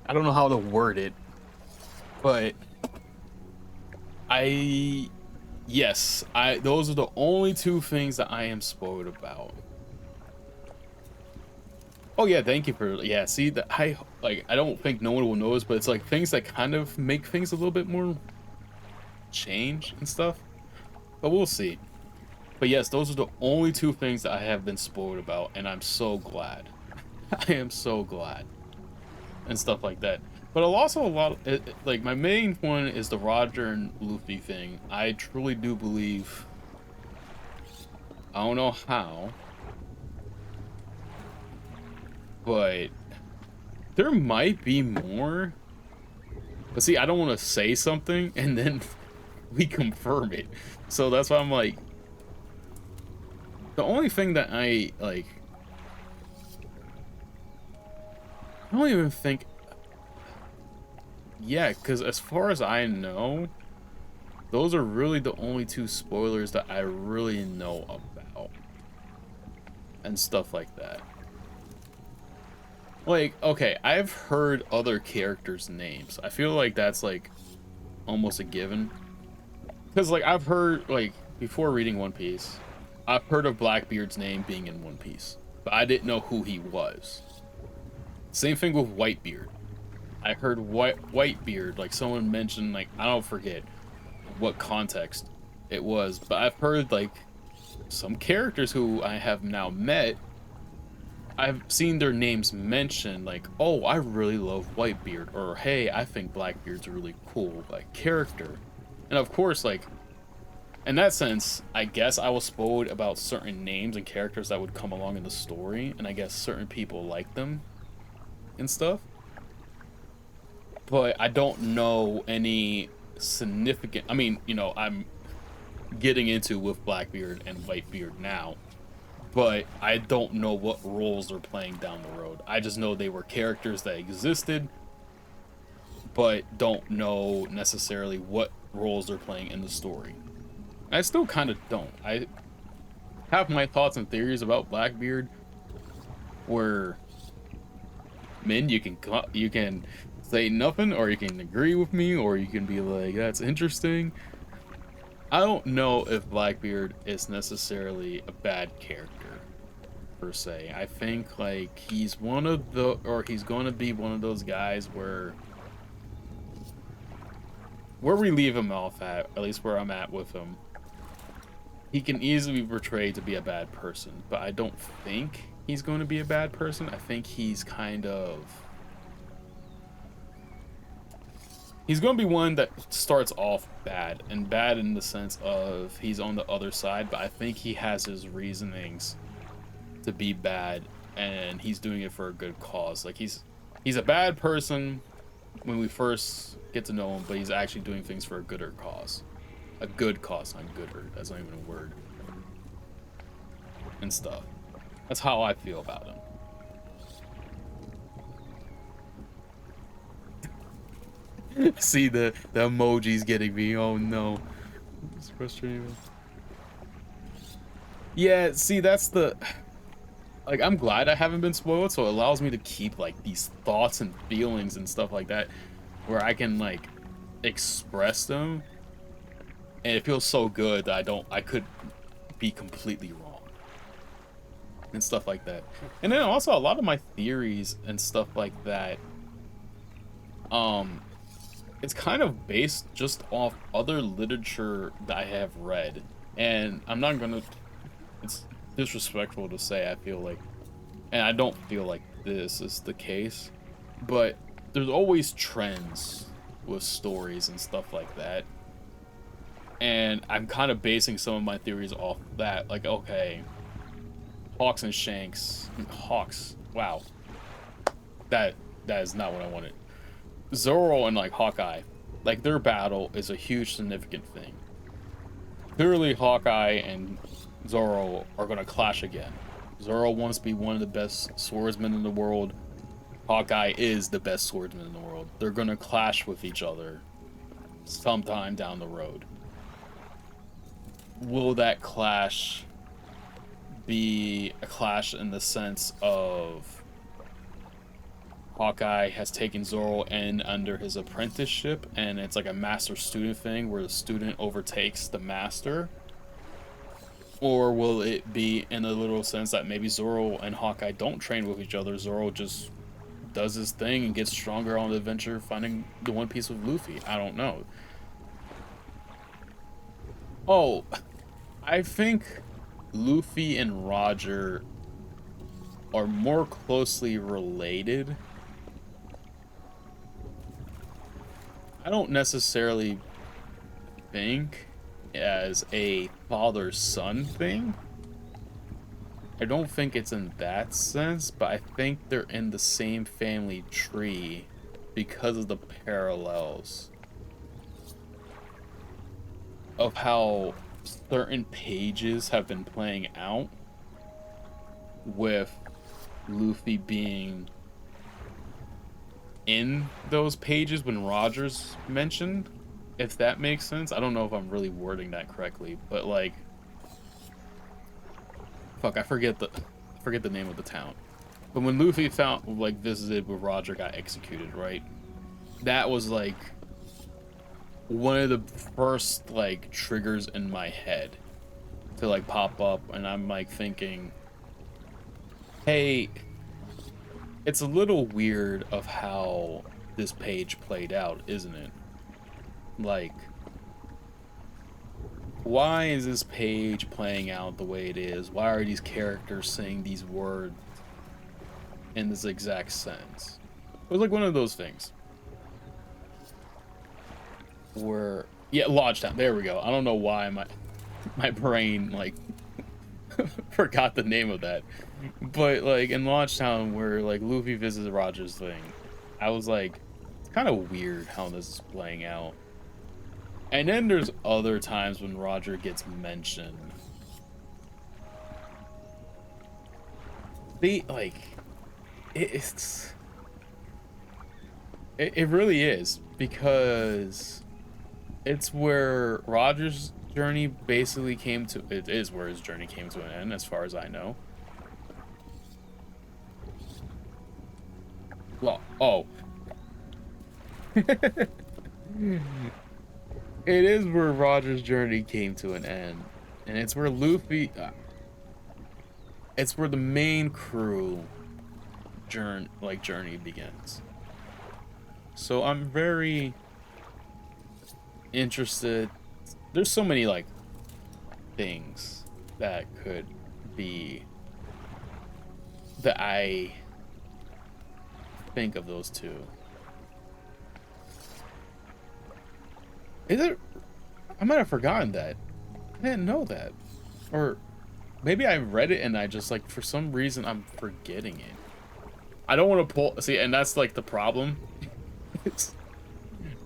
don't know how to word it, but yes, those are the only two things that I am spoiled about. Oh yeah, thank you for, yeah, see that I don't think no one will notice, but it's like things that kind of make things a little bit more change and stuff. But we'll see. But yes, those are the only two things that I have been spoiled about, and I'm so glad. I am so glad. And stuff like that. But also a lot of, like, my main one is the Roger and Luffy thing. I truly do believe, I don't know how, but there might be more. But see, I don't want to say something and then we confirm it. So that's why I'm like, the only thing that I don't even think, yeah, because as far as I know, those are really the only two spoilers that I really know about and stuff like that. Like, okay, I've heard other characters' names. I feel like that's like almost a given, because like I've heard, like, before reading One Piece, I've heard of Blackbeard's name being in One Piece, but I didn't know who he was. Same thing with Whitebeard. I heard Whitebeard, like someone mentioned, like, I don't forget what context it was, but I've heard like some characters who I have now met, I've seen their names mentioned, like, oh, I really love Whitebeard, or hey, I think Blackbeard's a really cool like character. And of course, like, in that sense, I guess I was spoiled about certain names and characters that would come along in the story, and I guess certain people like them and stuff. But I don't know any significant, I mean, you know, I'm getting into with Blackbeard and Whitebeard now, but I don't know what roles they're playing down the road. I just know they were characters that existed, but don't know necessarily what roles they're playing in the story. I still kind of don't. I have my thoughts and theories about Blackbeard, where Min, you can say nothing, or you can agree with me, or you can be like, that's interesting. I don't know if Blackbeard is necessarily a bad character per se. I think like he's one of the, or he's going to be one of those guys where we leave him off at least where I'm at with him, he can easily be portrayed to be a bad person, but I don't think he's going to be a bad person. I think he's kind of, he's going to be one that starts off bad, and bad in the sense of he's on the other side, but I think he has his reasonings to be bad, and he's doing it for a good cause. Like he's a bad person when we first get to know him, but he's actually doing things for a gooder cause. A good cause, not gooder. That's not even a word. And stuff. That's how I feel about him. See the emojis getting me. Oh no. It's frustrating. Yeah, see, that's the, like, I'm glad I haven't been spoiled, so it allows me to keep like these thoughts and feelings and stuff like that where I can like express them, and it feels so good that I could be completely wrong and stuff like that. And then also a lot of my theories and stuff like that, it's kind of based just off other literature that I have read, and I'm not gonna, it's disrespectful to say, I feel like, and I don't feel like this is the case, but there's always trends with stories and stuff like that, and I'm kind of basing some of my theories off that. Like, okay, Hawks and Shanks, Hawks, wow, that is not what I wanted. Zoro and like Hawkeye, like their battle is a huge significant thing. Clearly Hawkeye and Zoro are gonna clash again. Zoro wants to be one of the best swordsmen in the world. Hawkeye is the best swordsman in the world. They're gonna clash with each other sometime down the road. Will that clash be a clash in the sense of Hawkeye has taken Zoro in under his apprenticeship, and it's like a master-student thing where the student overtakes the master? Or will it be in a literal sense that maybe Zoro and Hawkeye don't train with each other, Zoro just does his thing and gets stronger on the adventure finding the One Piece with Luffy? I don't know. Oh, I think Luffy and Roger are more closely related. I don't necessarily think as a father-son thing. I don't think it's in that sense, but I think they're in the same family tree because of the parallels of how certain pages have been playing out, with Luffy being in those pages when Roger's mentioned, if that makes sense. I don't know if I'm really wording that correctly, but like, fuck, I forget the name of the town. But when Luffy visited where Roger got executed, right? That was like one of the first like triggers in my head to like pop up, and I'm like thinking, hey, it's a little weird of how this page played out, isn't it? Like, why is this page playing out the way it is? Why are these characters saying these words in this exact sense? It was like one of those things where, yeah, Lodgetown, there we go. I don't know why my brain like forgot the name of that, but like in Lodgetown where like Luffy visits Roger's thing, I was like, it's kind of weird how this is playing out. And then there's other times when Roger gets mentioned. They like, it really is, because it's where Roger's journey basically came to, it is where his journey came to an end, as far as I know. Well, oh. It is where Roger's journey came to an end. And it's where Luffy... it's where the main crew journey begins. So I'm very interested. There's so many, like, things that could be... that I think of those two. Is it? I might have forgotten that. I didn't know that. Or maybe I read it and I just, like, for some reason I'm forgetting it. I don't want to pull... see, and that's, like, the problem.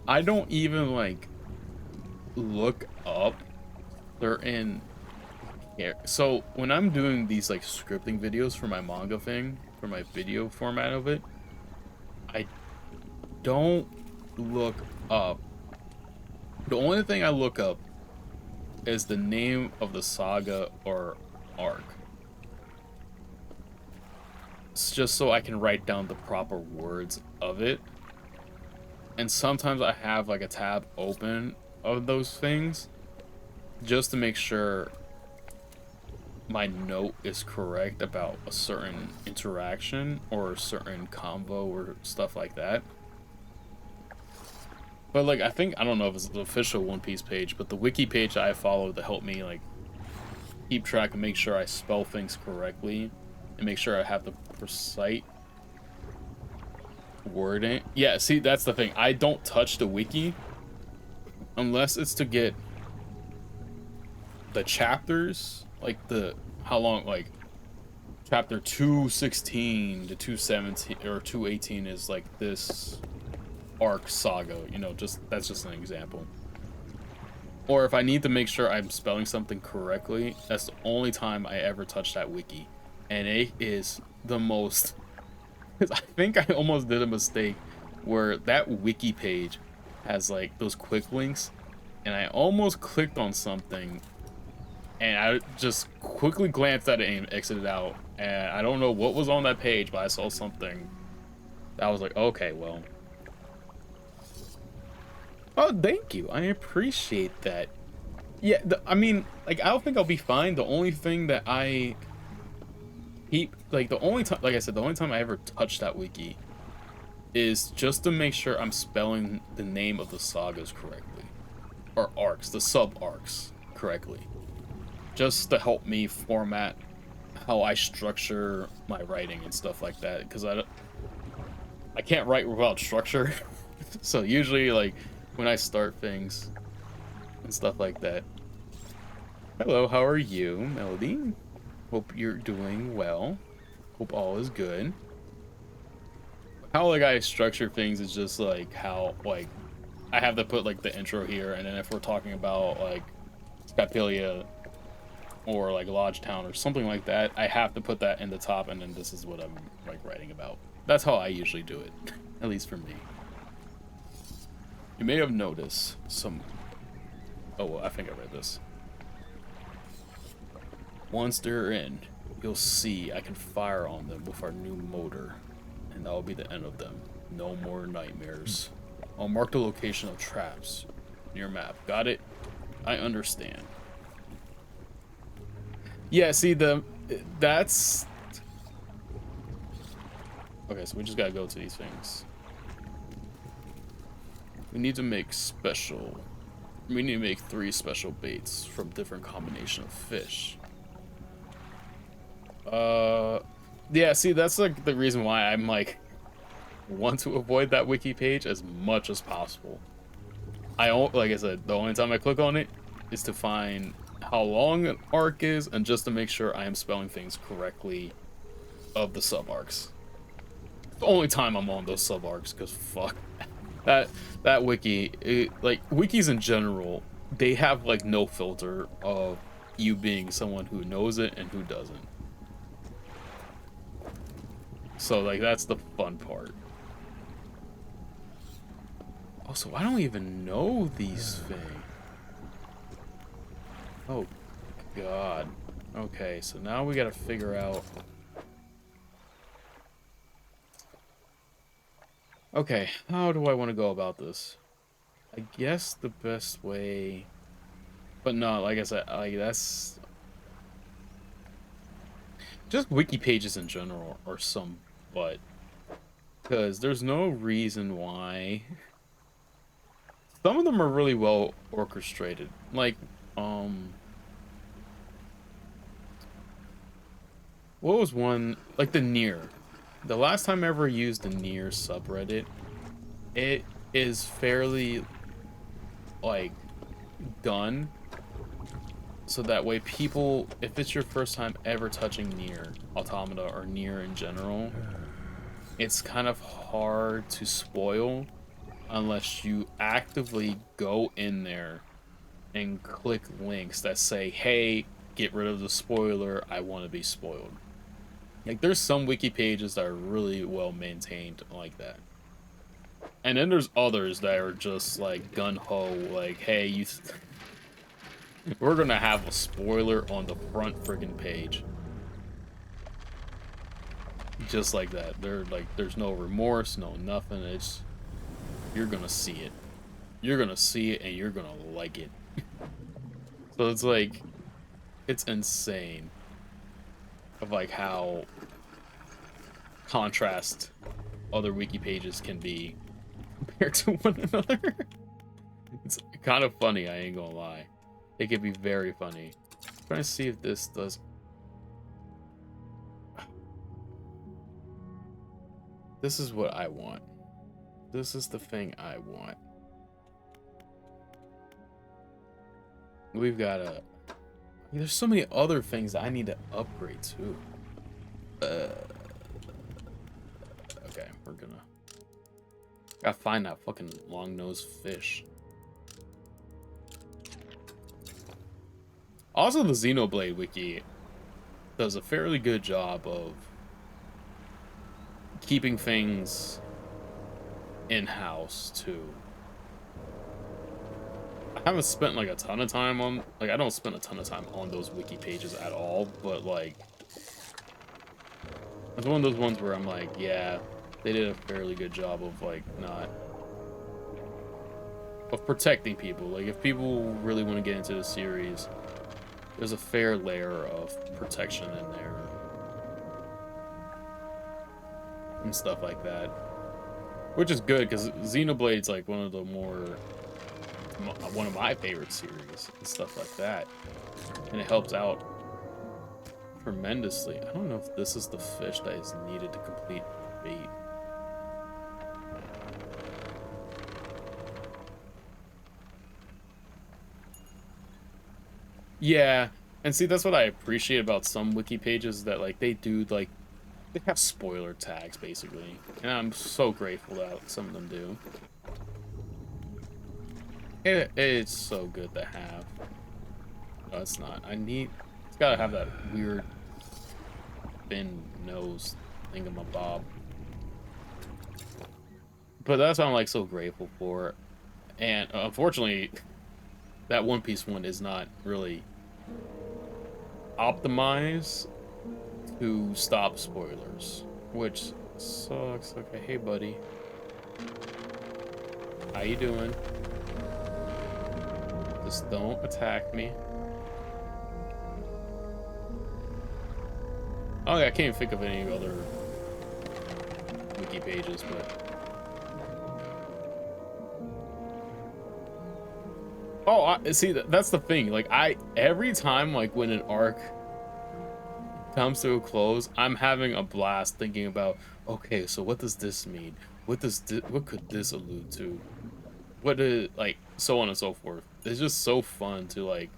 I don't even, like, look up certain... so when I'm doing these, like, scripting videos for my manga thing, for my video format of it, I don't look up. The only thing I look up is the name of the saga or arc. It's just so I can write down the proper words of it. And sometimes I have, like, a tab open of those things just to make sure my note is correct about a certain interaction or a certain combo or stuff like that. But, like, I think, I don't know if it's the official One Piece page, but the wiki page I follow to help me, like, keep track and make sure I spell things correctly and make sure I have the precise wording. Yeah, see, that's the thing. I don't touch the wiki unless it's to get the chapters, like the how long, like chapter 216 to 217 or 218 is like this arc saga, you know, just that's just an example. Or if I need to make sure I'm spelling something correctly, that's the only time I ever touch that wiki. And it is the most... I think I almost did a mistake where that wiki page has, like, those quick links, and I almost clicked on something, and I just quickly glanced at it and exited out. And I don't know what was on that page, but I saw something that I was like, okay, well... oh, thank you. I appreciate that. Yeah, I mean, like, I don't think I'll be fine. The only thing that I keep, like, the only time, like I said, the only time I ever touch that wiki is just to make sure I'm spelling the name of the sagas correctly. Or arcs, the sub-arcs correctly. Just to help me format how I structure my writing and stuff like that. Because I can't write without structure. So usually, like, when I start things and stuff like that. Hello, how are you, Melody? Hope you're doing well. Hope all is good. How, like, I structure things is just, like, how, like, I have to put, like, the intro here, and then if we're talking about, like, Skypiea or, like, Lodgetown or something like that, I have to put that in the top, and then this is what I'm, like, writing about. That's how I usually do it, at least for me. You may have noticed some... oh, well, I think I read this. Once they're in, you'll see I can fire on them with our new motor, and that will be the end of them. No more nightmares. I'll mark the location of traps in your map. Got it? I understand. Yeah, see, that's... okay, so we just gotta go to these things. We need to make 3 special baits from different combination of fish. Yeah, see, that's, like, the reason why I'm, like, want to avoid that wiki page as much as possible. Like I said, the only time I click on it is to find how long an arc is and just to make sure I am spelling things correctly of the sub-arcs. The only time I'm on those sub-arcs, because fuck. That wiki, like, wikis in general, they have, like, no filter of you being someone who knows it and who doesn't. So, like, that's the fun part. Also, I don't even know these things. Oh, God. Okay, so now we gotta figure out... Okay, how do I want to go about this? I guess the best way, but no, like I said, like that's just wiki pages in general or some, but because there's no reason why some of them are really well orchestrated. Like, what was one like the near? The last time I ever used the near subreddit, it is fairly like done so that way people, if it's your first time ever touching near automata or near in general, it's kind of hard to spoil unless you actively go in there and click links that say, hey, get rid of the spoiler, I want to be spoiled. Like there's some wiki pages that are really well maintained like that. And then there's others that are just like gun-ho, like, hey, we're gonna have a spoiler on the front friggin' page. Just like that. They're like, there's no remorse, no nothing. It's, you're gonna see it. You're gonna see it and you're gonna like it. So it's like, it's insane of like how contrast other wiki pages can be compared to one another. It's kind of funny, I ain't gonna lie. It can be very funny. I'm trying to see if this does. This is what I want. This is the thing I want. We've got a. There's so many other things that I need to upgrade too. Okay, we're gonna. Gotta find that fucking long-nosed fish. Also, the Xenoblade wiki does a fairly good job of keeping things in-house too. I haven't spent like a ton of time on, like, I don't spend a ton of time on those wiki pages at all, but like it's one of those ones where I'm like, yeah, they did a fairly good job of like not of protecting people. Like if people really want to get into the series, there's a fair layer of protection in there and stuff like that, which is good because Xenoblade's like one of the more one of my favorite series and stuff like that, and it helps out tremendously. I don't know if this is the fish that is needed to complete bait. Yeah, and see, that's what I appreciate about some wiki pages, that like they do like they have spoiler tags basically, and I'm so grateful that some of them do. It's so good to have. No, it's not. It's gotta have that weird thin nose thingamabob. But that's what I'm like so grateful for. And unfortunately, that One Piece one is not really optimized to stop spoilers, which sucks. Okay, hey buddy, how you doing? Just don't attack me. Oh, yeah, I can't even think of any other wiki pages, but oh, see, that's the thing. Like, every time, like, when an arc comes to a close, I'm having a blast thinking about, okay, so what does this mean? What could this allude to? What did, like, so on and so forth. It's just so fun to, like,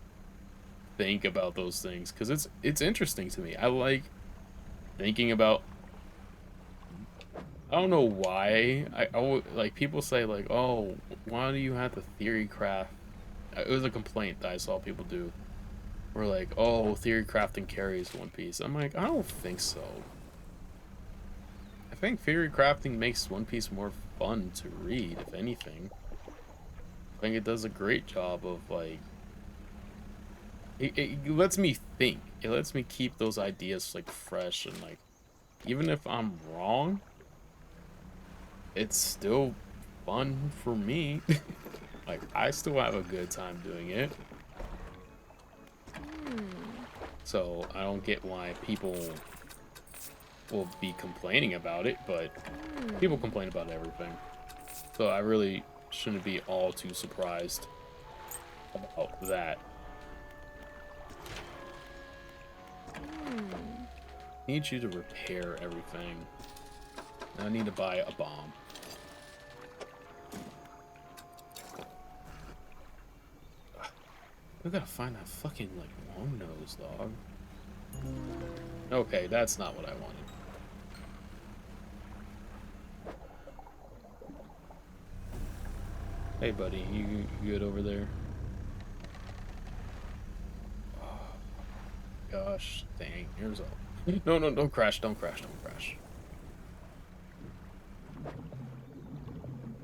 think about those things, because it's interesting to me. I like thinking about, I don't know why, like, people say, like, oh, why do you have to theory craft? It was a complaint that I saw people do. We're like, oh, theory crafting carries One Piece. I'm like, I don't think so. I think theory crafting makes One Piece more fun to read, if anything. I think it does a great job of, like, it lets me think. It lets me keep those ideas, like, fresh, and, like, even if I'm wrong, it's still fun for me. Like, I still have a good time doing it. So I don't get why people will be complaining about it, but people complain about everything. So I really shouldn't be all too surprised about that. Need you to repair everything. I need to buy a bomb. We gotta find that fucking, like, long nose, dog. Okay, that's not what I wanted. Hey, buddy, you good over there? Oh, gosh, dang, here's a... No, no, don't crash, don't crash, don't crash.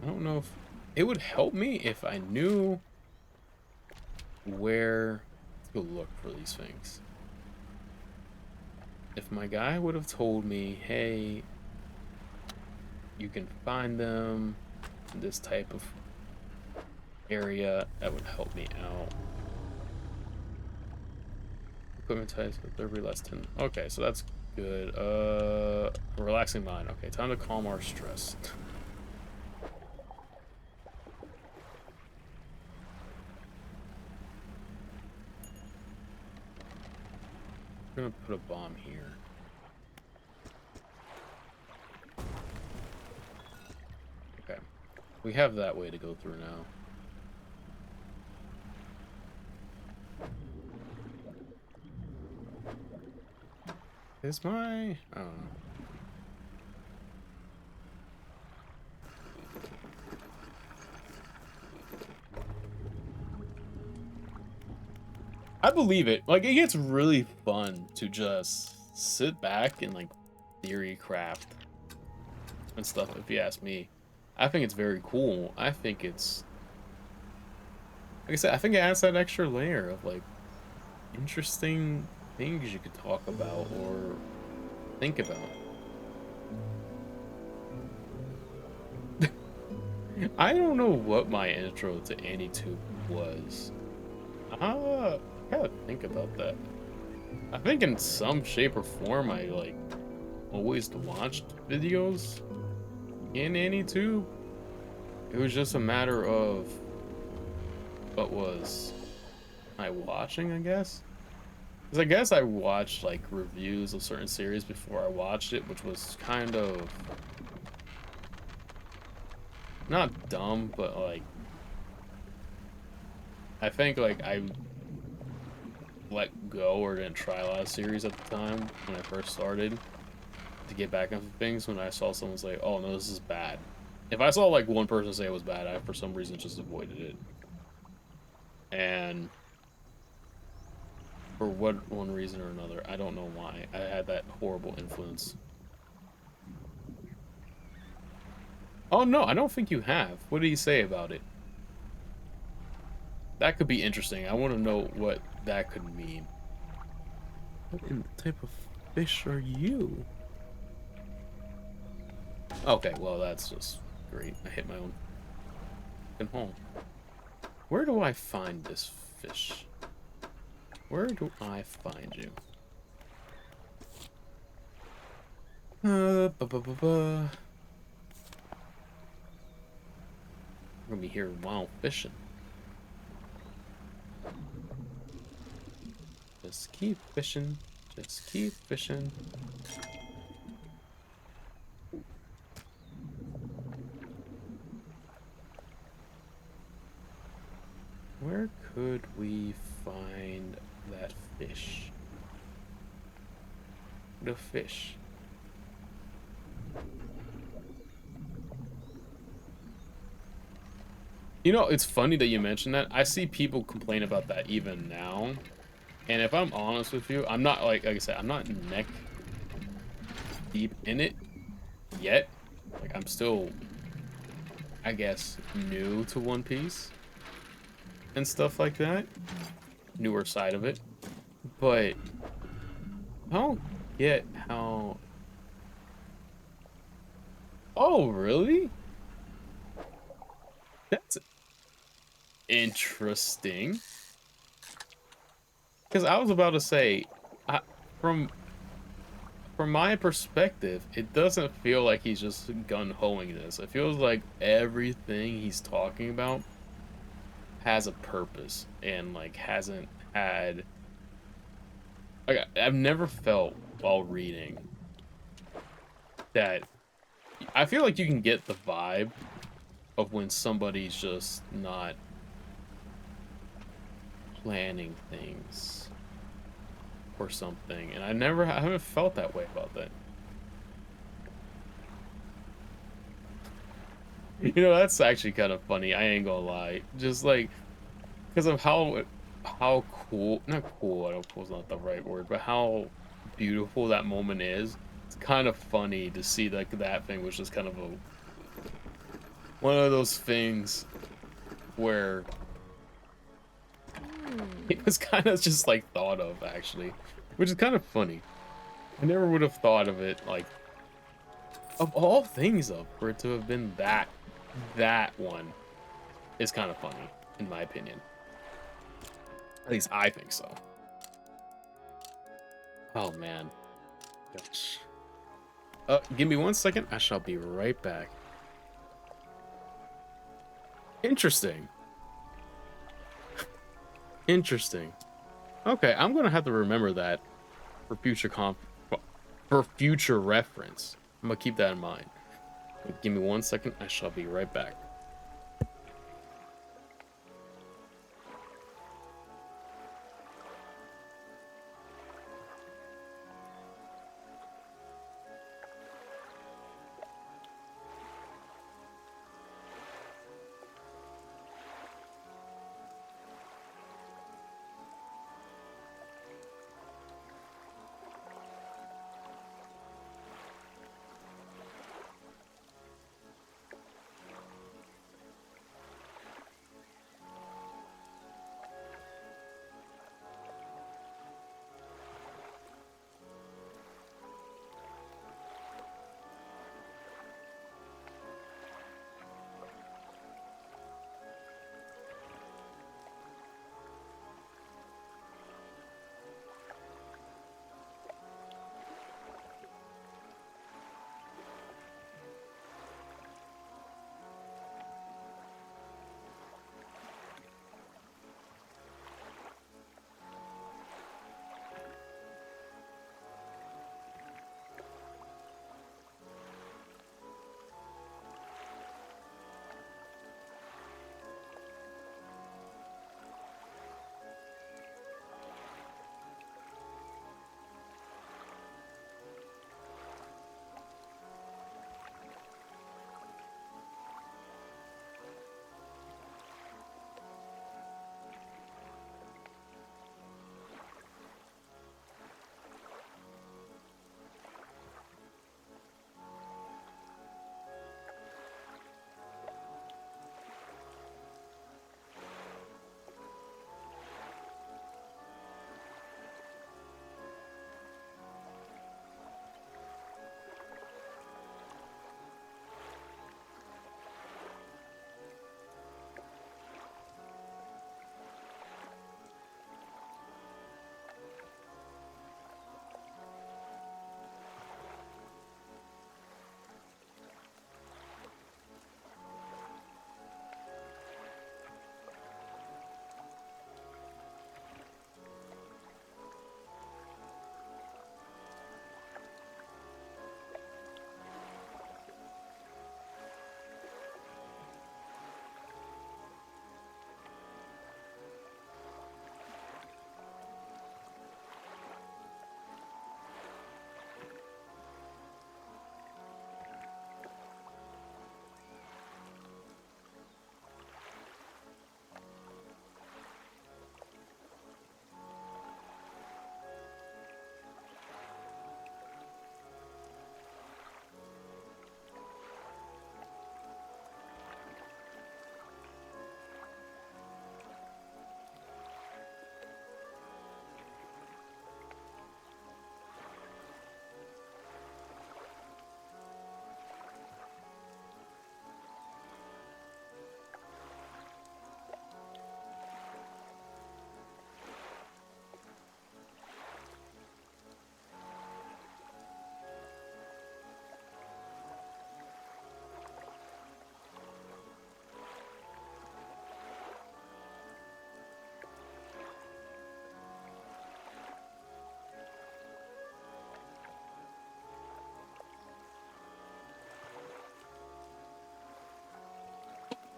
I don't know if... It would help me if I knew where to look for these things. If my guy would have told me, hey, you can find them in this type of area, that would help me out. Equipment types with every less 10. Okay, so that's good. Relaxing mind. Okay, time to calm our stress. We're gonna put a bomb here. Okay. We have that way to go through now. Is my... I don't know. I believe it. Like, it gets really fun to just sit back and, like, theory craft and stuff, if you ask me. I think it's very cool. I think it's... Like I said, I think it adds that extra layer of, like, interesting things you could talk about or think about. I don't know what my intro to AnyTube was. I gotta think about that. I think in some shape or form I, like, always watched videos in AnyTube. It was just a matter of what was I watching, I guess? Because I guess I watched, like, reviews of certain series before I watched it, which was kind of... not dumb, but, like... I think, like, I let go or didn't try a lot of series at the time when I first started to get back into things when I saw someone say, oh, no, this is bad. If I saw, like, one person say it was bad, I, for some reason, just avoided it. And... for what one reason or another, I don't know why. I had that horrible influence. Oh, no, I don't think you have. What did he say about it? That could be interesting. I want to know what that could mean. What type of fish are you? Okay, well, that's just great. I hit my own home. Where do I find this fish? Where do I find you? I'm gonna be here while fishing. Just keep fishing. Just keep fishing. Where could we find that fish? The fish. You know, it's funny that you mentioned that. I see people complain about that even now. And if I'm honest with you, I'm not, like I said, I'm not neck deep in it yet. Like, I'm still, I guess, new to One Piece and stuff like that. Newer side of it. But I don't get how Oh, really? That's interesting. Because I was about to say, I, from from my perspective, it doesn't feel like he's just gun-hoing this. It feels like everything he's talking about has a purpose and like hasn't had like I've never felt while reading that I feel like you can get the vibe of when somebody's just not planning things or something, and I haven't felt that way about that. You know, that's actually kind of funny. I ain't gonna lie. Just like because of how cool, not cool, I don't cool is not the right word, but how beautiful that moment is. It's kind of funny to see like that thing was just kind of a one of those things where it was kind of just like thought of actually, which is kind of funny. I never would have thought of it like of all things though, for it to have been that one is kind of funny in my opinion. At least I think so. Oh man. Gosh. Give me 1 second. I shall be right back. Interesting. Interesting. Okay, I'm gonna have to remember that for for future reference. I'm gonna keep that in mind. Give me 1 second. I shall be right back.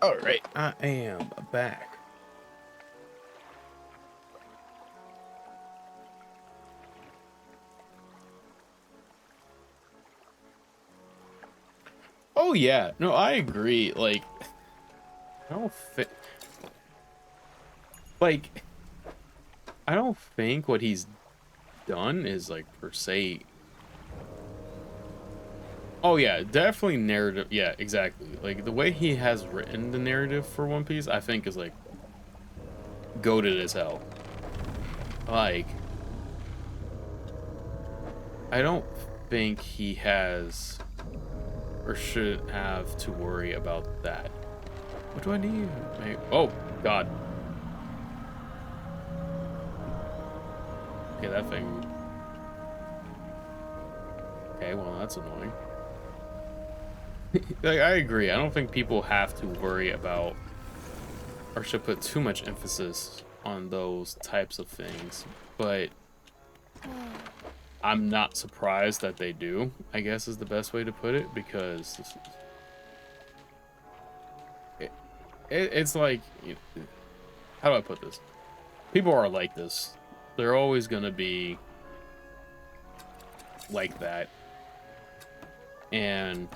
All right, I am back. Oh yeah, no, I agree. Like, I don't fit. Like, I don't think what he's done is like per se. Oh yeah, definitely narrative. Yeah, exactly. Like the way he has written the narrative for One Piece, I think is like goated as hell. Like, I don't think he has or should have to worry about that. What do I need? Oh God. Okay, that thing. Okay, well that's annoying. Like, I agree. I don't think people have to worry about or should put too much emphasis on those types of things, but I'm not surprised that they do, I guess is the best way to put it, because it's like, how do I put this? People are like this. They're always going to be like that. And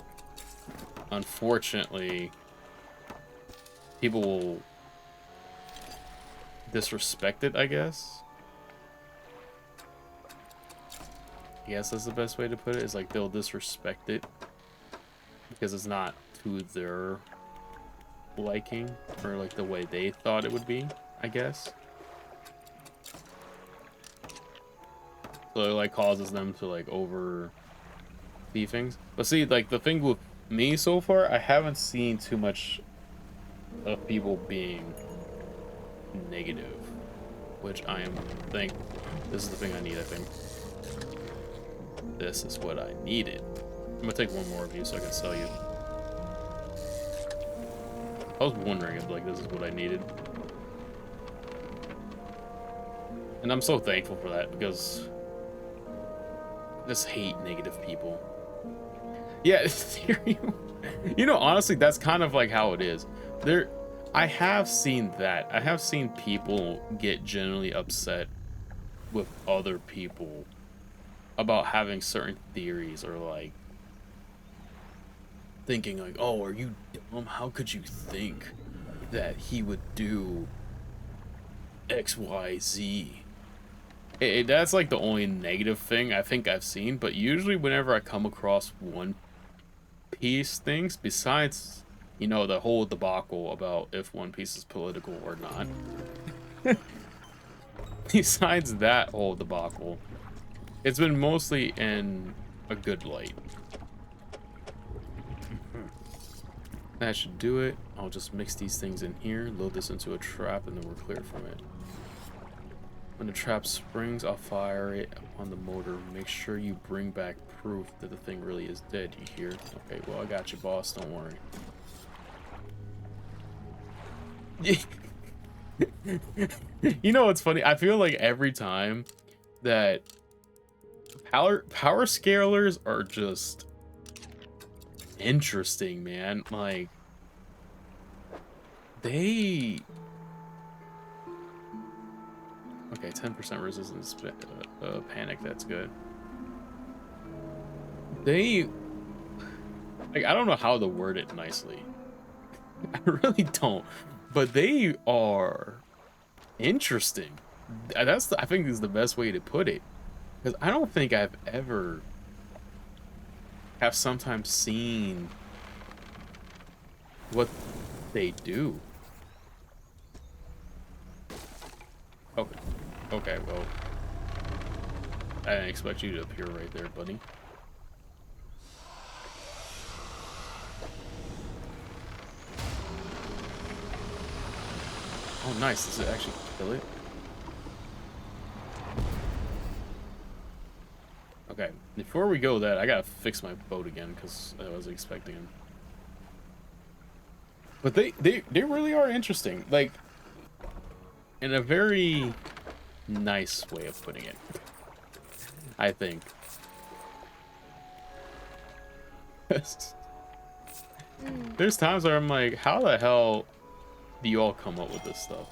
unfortunately, people will disrespect it, I guess. Yes, that's the best way to put it, is like they'll disrespect it because it's not to their liking or like the way they thought it would be, I guess. So it like causes them to like over see things. But see, like the thing with me so far, I haven't seen too much of people being negative, which I am think this is the thing I need. I think this is what I needed. I'm gonna take one more of you so I can sell you. I was wondering if like this is what I needed, and I'm so thankful for that because I just hate negative people. Yeah, you know, honestly, that's kind of like how it is. I have seen that. I have seen people get genuinely upset with other people about having certain theories or like thinking like, oh, are you dumb? How could you think that he would do XYZ? That's like the only negative thing I think I've seen, but usually whenever I come across One Piece things, besides, you know, the whole debacle about if One Piece is political or not, besides that whole debacle, it's been mostly in a good light. That should do it. I'll just mix these things in here, load this into a trap, and then we're clear from it. When the trap springs, I'll fire it on the motor. Make sure you bring back proof that the thing really is dead, you hear? Okay, well, I got you, boss. Don't worry. You know what's funny? I feel like every time that power scalers are just interesting, man. Like, they... Okay, 10% resistance panic, that's good. They... Like, I don't know how to word it nicely. I really don't. But they are interesting. That's I think is the best way to put it. Because I don't think I've ever have sometimes seen what they do. Okay. Okay, well, I didn't expect you to appear right there, buddy. Oh, nice. Does it actually kill it? Okay, before we go that, I gotta fix my boat again because I was expecting him. But they really are interesting. Like, in a very nice way of putting it, I think. There's times where I'm like, how the hell do you all come up with this stuff?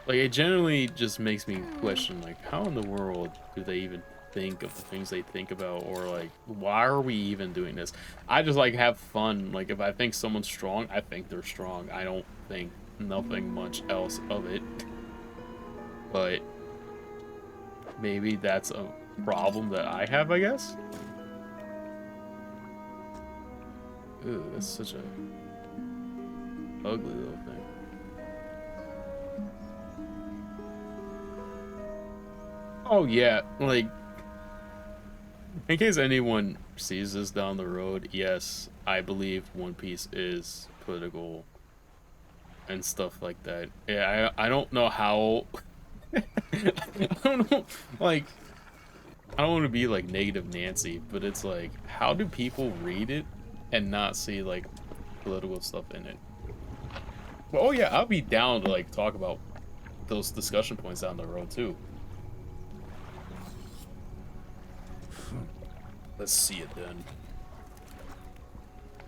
Like, it generally just makes me question, like, how in the world do they even think of the things they think about, or like, why are we even doing this? I just like have fun. Like, if I think someone's strong, I think they're strong. I don't think nothing much else of it. But maybe that's a problem that I have, I guess. Ooh, that's such a ugly little thing. Oh yeah, like, in case anyone sees this down the road, yes, I believe One Piece is political and stuff like that. Yeah, I don't know how. I don't know, like, I don't want to be like negative Nancy, but it's like, how do people read it and not see like political stuff in it? Well, oh yeah, I'll be down to like talk about those discussion points down the road too. Let's see it then.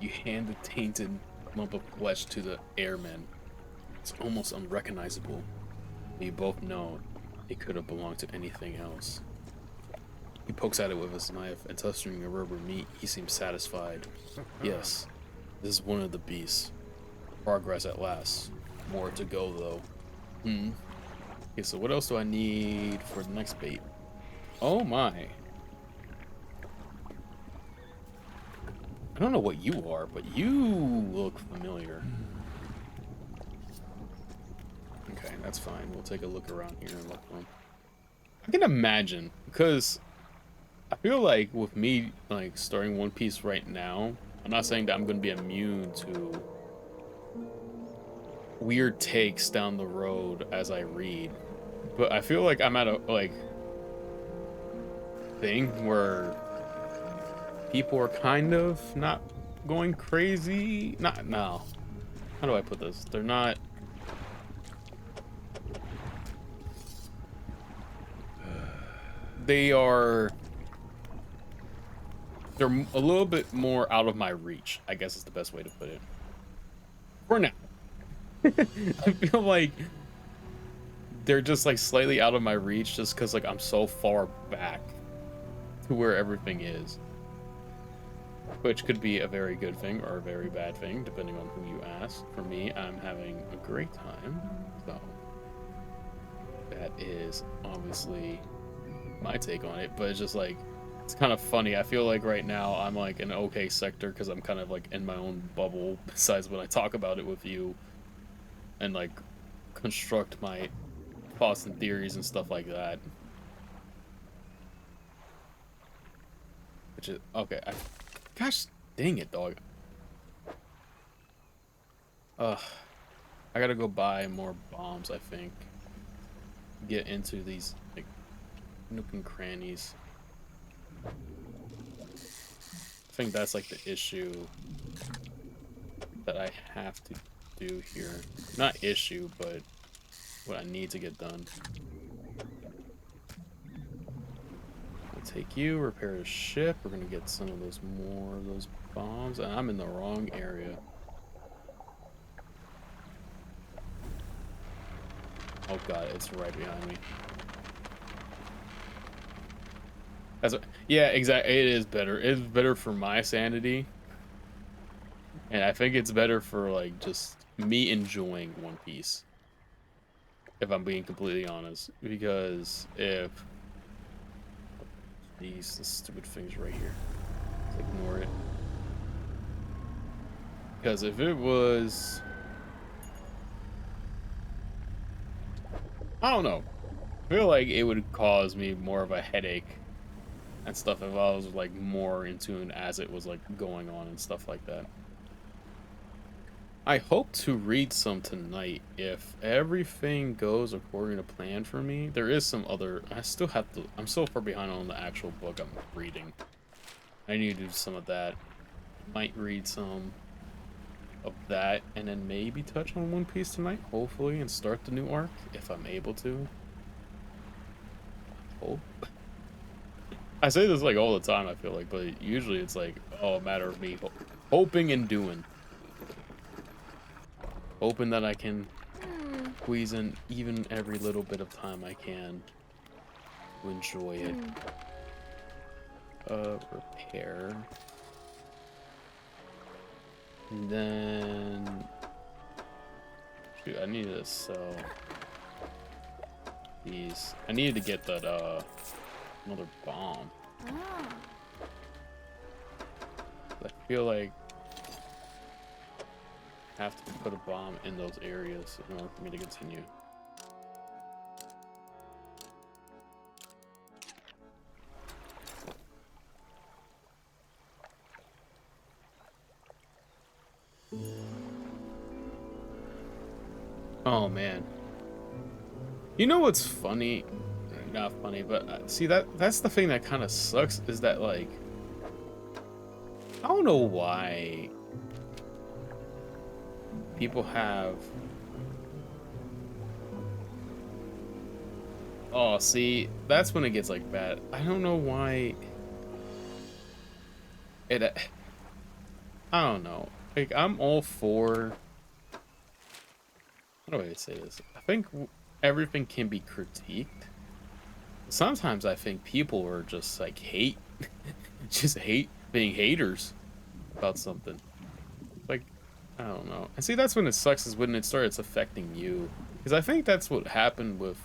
You hand the tainted lump of flesh to the airman. It's almost unrecognizable. You both know it could have belonged to anything else. He pokes at it with his knife, and touching the rubber meat, he seems satisfied. Yes, this is one of the beasts. Progress at last. More to go, though. Okay, so what else do I need for the next bait? Oh my. I don't know what you are, but you look familiar. Okay, that's fine. We'll take a look around here and look for them. I can imagine, because I feel like with me like starting One Piece right now, I'm not saying that I'm going to be immune to weird takes down the road as I read, but I feel like I'm at a like thing where people are kind of not going crazy. Not now. How do I put this? They're not. They are. They're a little bit more out of my reach, I guess is the best way to put it. For now. I feel like they're just like slightly out of my reach just because like I'm so far back to where everything is. Which could be a very good thing or a very bad thing, depending on who you ask. For me, I'm having a great time, so that is obviously my take on it, but it's just like, it's kind of funny. I feel like right now I'm like an okay sector because I'm kind of like in my own bubble besides when I talk about it with you and like construct my thoughts and theories and stuff like that. Which is okay. Gosh dang it, dog. Ugh. I gotta go buy more bombs, I think. Get into these like nook and crannies. I think that's like the issue that I have to do here. Not issue, but what I need to get done. We'll take you, repair the ship. We're gonna get some of those more of those bombs. And I'm in the wrong area. Oh god, it's right behind me. Yeah, exactly. It is better. It's better for my sanity. And I think it's better for, like, just me enjoying One Piece. If I'm being completely honest. Because if... These stupid things right here. Let's ignore it. Because if it was... I don't know. I feel like it would cause me more of a headache and stuff if I was like more in tune as it was like going on and stuff like that. I hope to read some tonight if everything goes according to plan for me. There is some other, I still have to, I'm so far behind on the actual book I'm reading. I need to do some of that. Might read some of that and then maybe touch on One Piece tonight, hopefully, and start the new arc if I'm able to. Hope. I say this like all the time, I feel like, but usually it's like, oh, a matter of me hoping and doing. Hoping that I can squeeze in even every little bit of time I can to enjoy it. Repair. And then... Shoot, I need to sell these. I needed to get that, another bomb. I feel like I have to put a bomb in those areas in order for me to continue. Oh man. You know what's funny? Not funny, but see that's the thing that kind of sucks is that like I don't know why people have Oh, see, that's when it gets like bad. I don't know why it I don't know. Like I'm all for how do I say this? I think everything can be critiqued. Sometimes I think people are just like just hate being haters about something. Like, I don't know. And see, that's when it sucks is when it starts affecting you. Because I think that's what happened with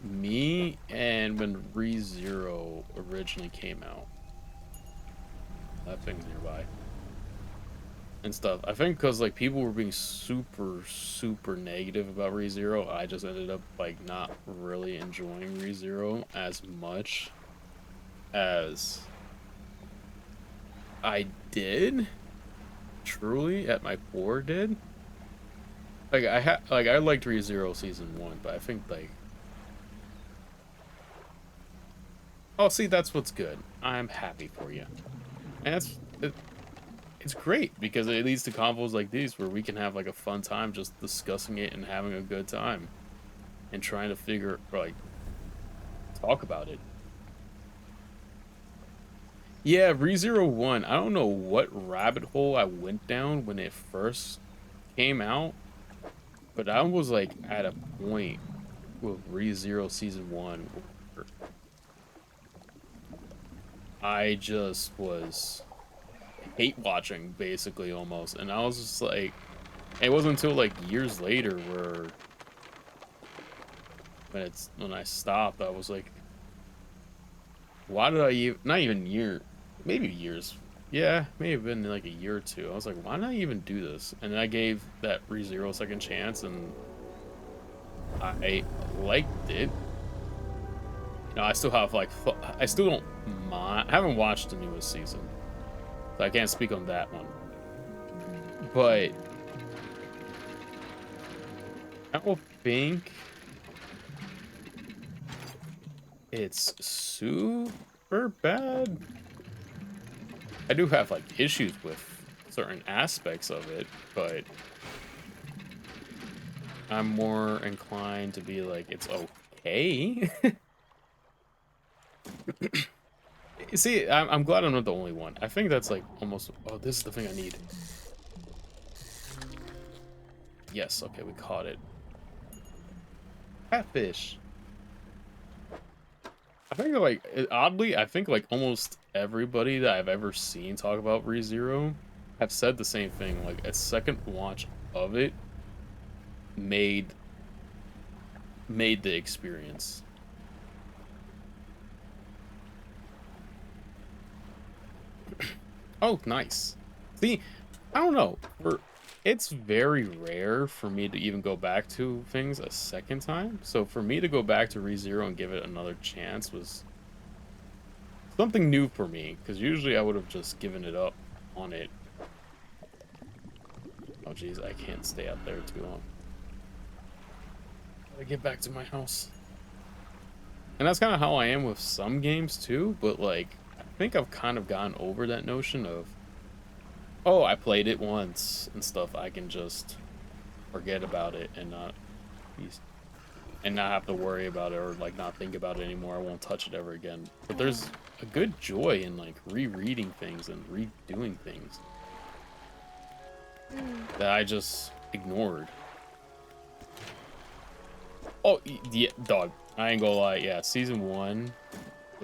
me and when ReZero originally came out. That thing's nearby. And stuff. I think because like people were being super negative about ReZero, I just ended up like not really enjoying ReZero as much as I did truly at my core did. Like I liked ReZero season 1, but I think like oh see that's what's good. I'm happy for you. And it's great because it leads to convos like these where we can have like a fun time just discussing it and having a good time and trying to figure like talk about it. Yeah, ReZero 1, I don't know what rabbit hole I went down when it first came out, but I was like at a point with ReZero season 1 where I just was hate watching basically almost, and I was just like it wasn't until like years later where when I stopped I was like why did I even not even maybe years, yeah, may have been like a year or two. I was like why did I even do this, and I gave that ReZero a second chance and I liked it. You know, I still have like I still don't mind. I haven't watched the newest season, so I can't speak on that one. But I don't think it's super bad. I do have like issues with certain aspects of it, but I'm more inclined to be like it's okay. See, I'm glad I'm not the only one. I think that's like almost oh this is the thing I need. Yes, okay, we caught it. Catfish. I think like oddly, I think like almost everybody that I've ever seen talk about ReZero have said the same thing. Like a second watch of it made the experience. Oh, nice. See, I don't know. It's very rare for me to even go back to things a second time. So for me to go back to ReZero and give it another chance was something new for me. Because usually I would have just given it up on it. Oh, jeez, I can't stay out there too long. Gotta get back to my house. And that's kind of how I am with some games too. But like, I think I've kind of gotten over that notion of oh, I played it once and stuff. I can just forget about it and not be and not have to worry about it or like not think about it anymore. I won't touch it ever again. But there's a good joy in like rereading things and redoing things that I just ignored. Oh, yeah, dog. I ain't gonna lie. Yeah, season 1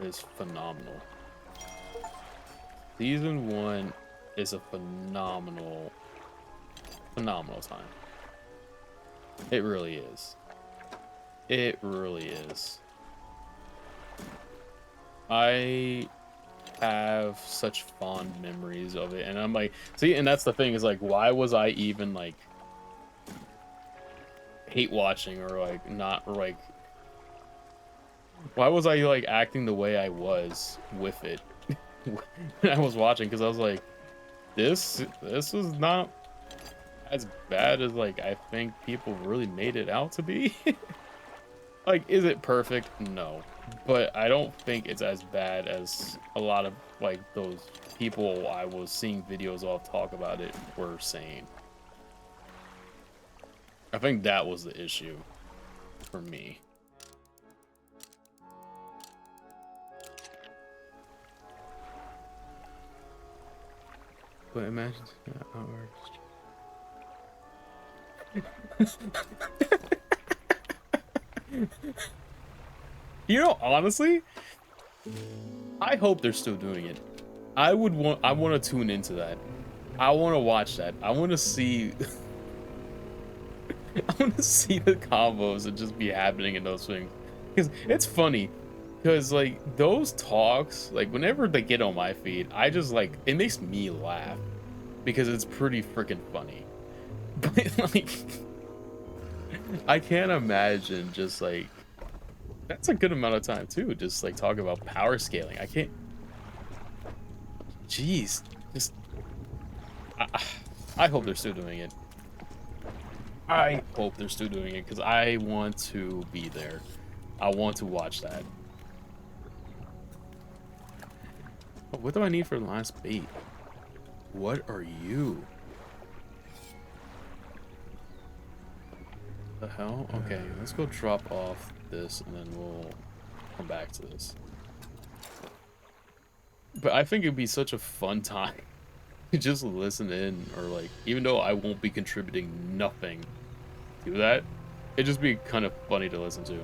is phenomenal. Season 1 is a phenomenal time. It really is. It really is. I have such fond memories of it, and I'm like, see, and that's the thing is like, why was I even like hate watching or like not or like, why was I like acting the way I was with it when I was watching? Because I was like, this is not as bad as like I think people really made it out to be. Like, is it perfect? No. But I don't think it's as bad as a lot of like those people I was seeing videos of talk about it were saying. I think that was the issue for me. But imagine you know, honestly, I hope they're still doing it. I want to tune into that. I want to watch that. I want to see I want to see the combos that just be happening in those things. Cuz it's funny cuz like those talks, like whenever they get on my feed, I just like it makes me laugh because it's pretty freaking funny. But like I can't imagine just like that's a good amount of time too, just like talking about power scaling. I can't. Jeez, just I, I hope they're still doing it. I hope they're still doing it because I want to be there. I want to watch that. Oh, what do I need for the last bait? What are you? The hell? Okay, let's go drop off this and then we'll come back to this. But I think it'd be such a fun time to just listen in, or like, even though I won't be contributing nothing to that, it'd just be kind of funny to listen to.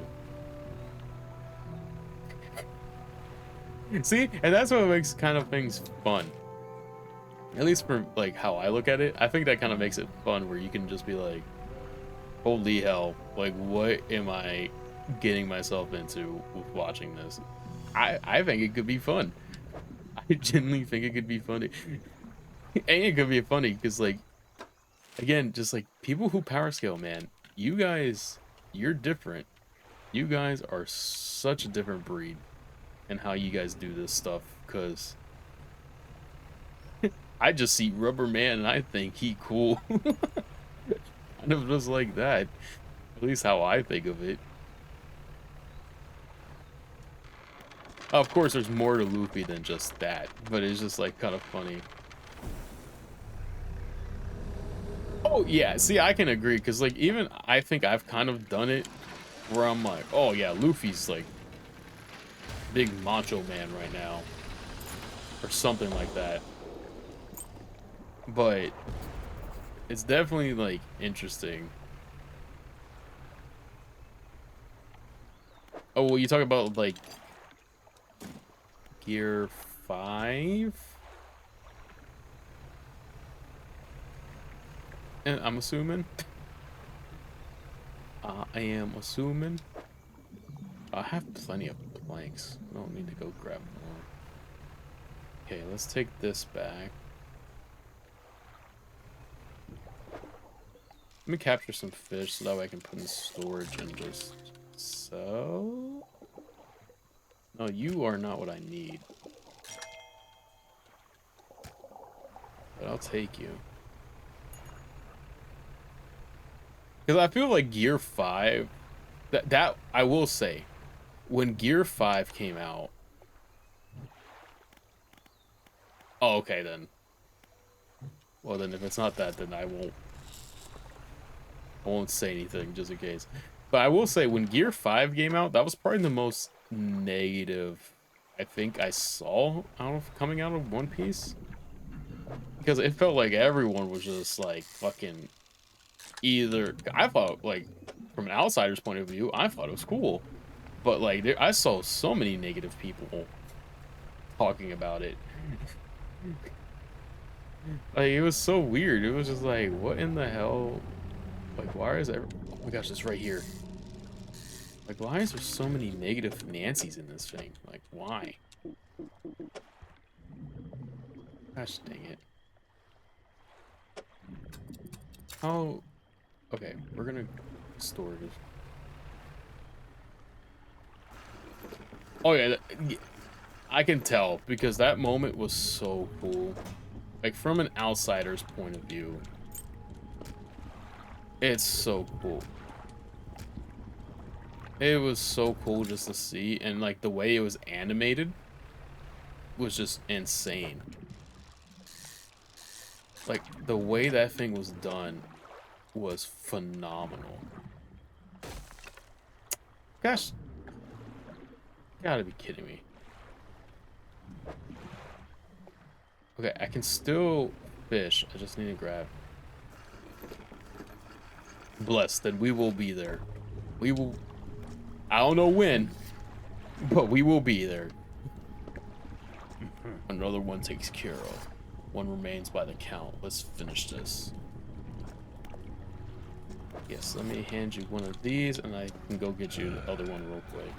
See, and that's what makes kind of things fun. At least for like how I look at it, I think that kind of makes it fun where you can just be like, holy hell, like what am I getting myself into with watching this? I think it could be fun. I genuinely think it could be funny. And it could be funny because like again, just like people who power scale, man, you guys, you're different. You guys are such a different breed in how you guys do this stuff because I just see Rubber Man and I think he cool. Kind of just like that. At least how I think of it. Of course, there's more to Luffy than just that, but it's just like kind of funny. Oh yeah, see, I can agree because like even I think I've kind of done it where I'm like, oh yeah, Luffy's like big macho man right now, or something like that. But it's definitely like interesting. Oh well, you talk about like Gear 5? And I'm assuming. I am assuming. I have plenty of planks. I don't need to go grab more. Okay, let's take this back. Let me capture some fish so that way I can put in storage and just sell. No, you are not what I need. But I'll take you. Because I feel like Gear 5, that I will say, when Gear 5 came out. Oh, okay then. Well then, if it's not that, then I won't say anything just in case. But I will say, when Gear 5 came out, that was probably the most negative I think I saw coming out of One Piece. Because it felt like everyone was just like fucking either. I thought, like, from an outsider's point of view, I thought it was cool. But like, I saw so many negative people talking about it. Like, it was so weird. It was just like, what in the hell? Like, why is there? Oh my gosh, it's right here. Like, why is there so many negative Nancys in this thing? Like, why? Gosh dang it. Oh, okay. We're gonna store this. Oh yeah, I can tell because that moment was so cool. Like, from an outsider's point of view, it's so cool. It was so cool just to see, and like the way it was animated was just insane. Like, the way that thing was done was phenomenal. Gosh, gotta be kidding me. Okay, I can still fish. I just need to grab. Blessed, then we will be there. We will. I don't know when, but we will be there. Another one takes care of. One remains by the count. Let's finish this. Yes, let me hand you one of these, and I can go get you the other one real quick.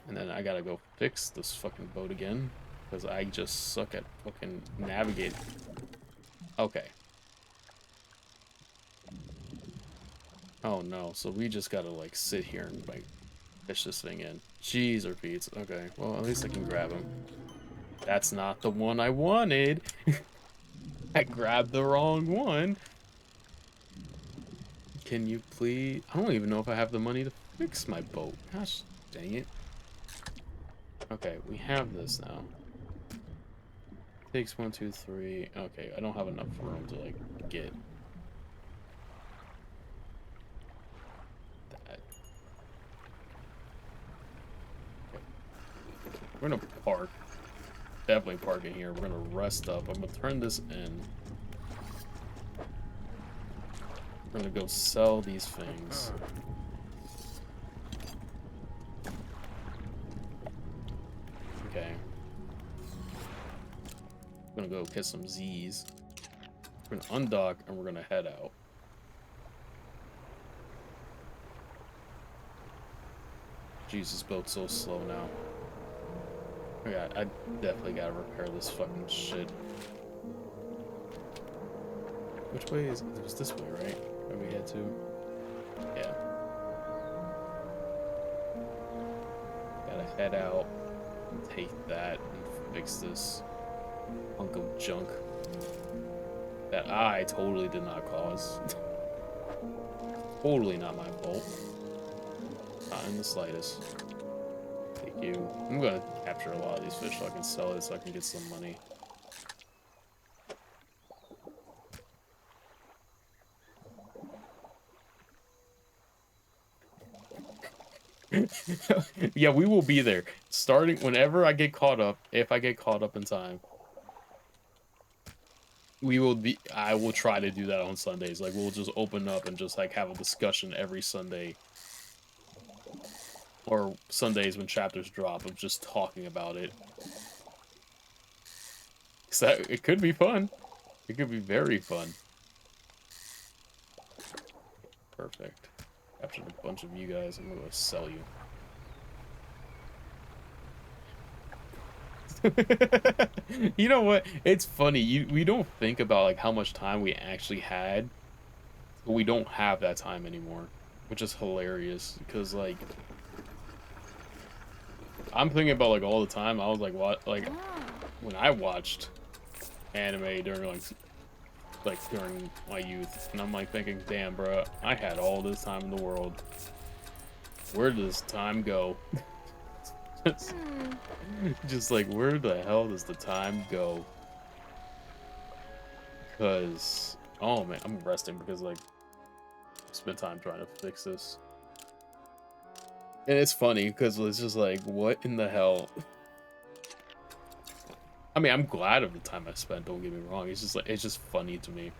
And then I gotta go fix this fucking boat again, because I just suck at fucking navigating. Okay. Oh no, so we just gotta like sit here and like fish this thing in. Jeez or Pete's. Okay, well at least I can grab him. That's not the one I wanted. I grabbed the wrong one. Can you please? I don't even know if I have the money to fix my boat. Gosh dang it. Okay, we have this now. Takes 1, 2, 3. Okay, I don't have enough room to like get that. Okay. We're gonna park. Definitely park in here. We're gonna rest up. I'm gonna turn this in. We're gonna go sell these things. Okay. We're gonna go get some Z's. We're gonna undock and we're gonna head out. Jesus, boat's so slow now. Yeah, I definitely gotta repair this fucking shit. Which way is it? Was this way, right? Where we head to? Yeah. Gotta head out and take that and fix this hunk of junk that I totally did not cause. Totally not my fault. Not in the slightest. Thank you. I'm gonna capture a lot of these fish so I can sell it so I can get some money. Yeah, we will be there. Starting whenever I get caught up, if I get caught up in time, we will be. I will try to do that on Sundays. Like, we'll just open up and just like have a discussion every Sunday, or Sundays when chapters drop, of just talking about it. So it could be fun. It could be very fun. Perfect. Captured a bunch of you guys. I'm gonna sell you. You know what? It's funny. We don't think about like how much time we actually had, but we don't have that time anymore, which is hilarious because like I'm thinking about like all the time. I was like, what? Like when I watched anime during during my youth, and I'm like thinking, damn, bro, I had all this time in the world. Where does time go? Just like, where the hell does the time go? Because, oh man, I'm resting because like spent time trying to fix this. And it's funny because it's just like, what in the hell? I mean, I'm glad of the time I spent, don't get me wrong. It's just like, it's just funny to me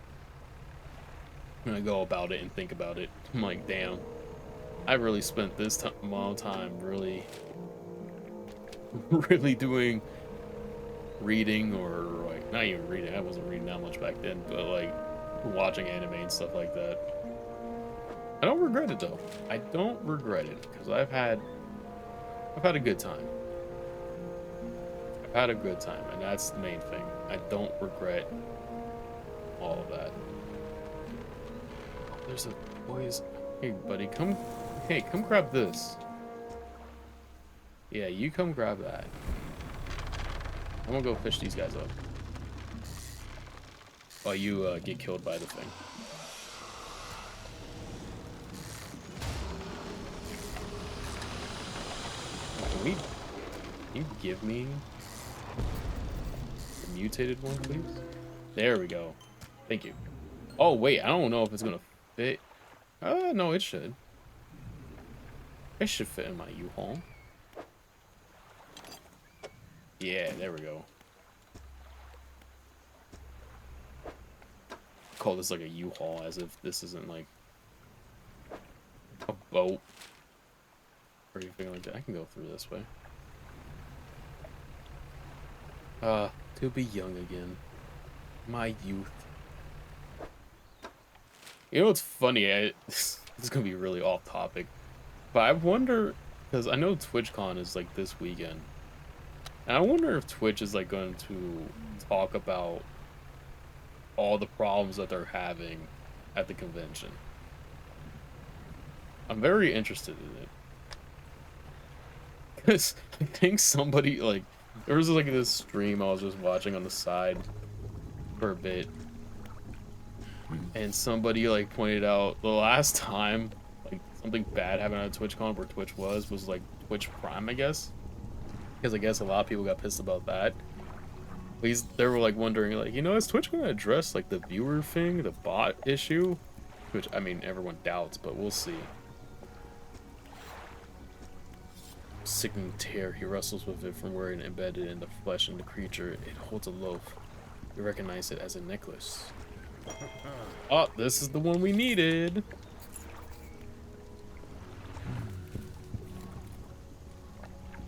when I go about it and think about it. I'm like, damn, I really spent this amount of time really, really doing reading, or like, not even reading. I wasn't reading that much back then, but like watching anime and stuff like that. I don't regret it though. I don't regret it because I've had a good time. I've had a good time, and that's the main thing. I don't regret all of that. There's a boys. Hey, buddy, come. Hey, come grab this. Yeah, you come grab that. I'm gonna go fish these guys up while you get killed by the thing. Can you give me the mutated one, please? There we go. Thank you. Oh, wait, I don't know if it's gonna fit. No, it should. It should fit in my U-Haul. Yeah, there we go. Call this like a U-Haul as if this isn't like a boat or anything like that. I can go through this way. To be young again. My youth. You know what's funny? This is gonna be really off topic, but I wonder, because I know TwitchCon is like this weekend, and I wonder if Twitch is like going to talk about all the problems that they're having at the convention. I'm very interested in it, because I think somebody, like, there was like this stream I was just watching on the side for a bit, and somebody like pointed out the last time like something bad happened at TwitchCon where Twitch was like Twitch Prime, I guess, because I guess a lot of people got pissed about that. They were like wondering, like, you know, is Twitch gonna address like the viewer thing, the bot issue? Which, I mean, everyone doubts, but we'll see. Sickening tear, he wrestles with it from where it embedded in the flesh and the creature. It holds a loaf. You recognize it as a necklace. Oh, this is the one we needed.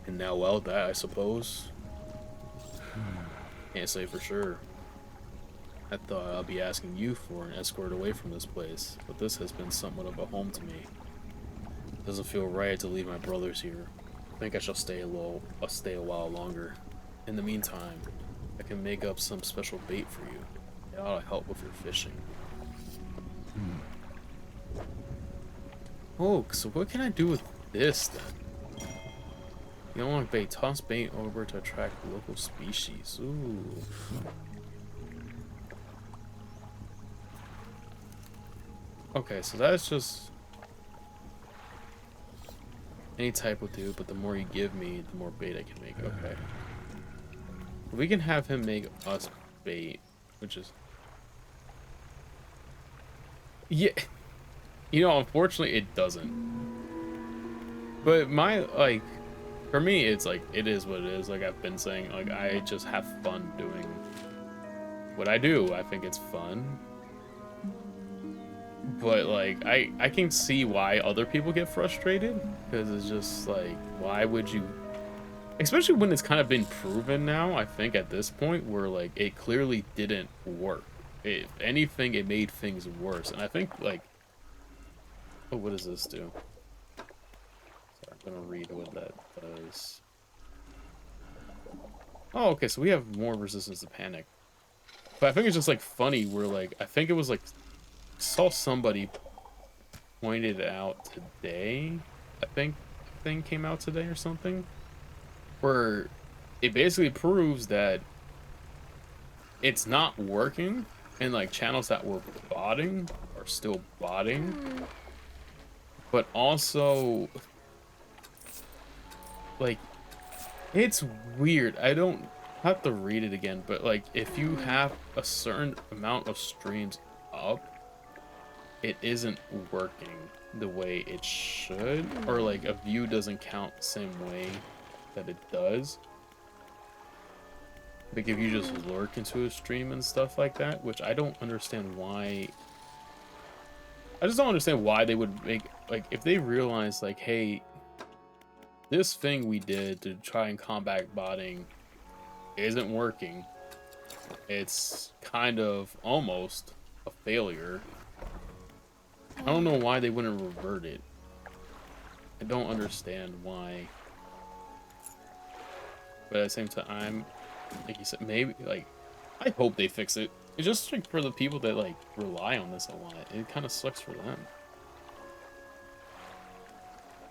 And now, well, that, I suppose. Can't say for sure. I thought I'll be asking you for an escort away from this place, but this has been somewhat of a home to me. It doesn't feel right to leave my brothers here. I think I shall stay a while longer. In the meantime, I can make up some special bait for you. It ought to help with your fishing. Oh, so what can I do with this then? You don't want bait. Toss bait over to attract local species. Ooh. Okay, so that's just... any type will do, but the more you give me, the more bait I can make. Okay. We can have him make us bait, which is... yeah. You know, unfortunately, it doesn't. But my, like... for me, it's like, it is what it is. Like I've been saying, like, I just have fun doing what I do. I think it's fun. But, like, I can see why other people get frustrated. Because it's just, like, why would you... especially when it's kind of been proven now, I think, at this point, where, like, it clearly didn't work. If anything, it made things worse. And I think, like... oh, what does this do? I'm gonna read what that does. Oh, okay, so we have more resistance to panic. But I think it's just, like, funny where, like, I think it was, like, saw somebody pointed out today, I think the thing came out today or something, where it basically proves that it's not working, and, like, channels that were botting are still botting, but also... like, it's weird. I don't have to read it again, but like if you have a certain amount of streams up, it isn't working the way it should, or like a view doesn't count the same way that it does. Like if you just lurk into a stream and stuff like that, which I don't understand why. I just don't understand why they would make, like, if they realize, like, hey, this thing we did to try and combat botting isn't working. It's kind of almost a failure. I don't know why they wouldn't revert it. I don't understand why. But at the same time, like you said, maybe, like, I hope they fix it. It's just like for the people that like rely on this a lot. It kind of sucks for them.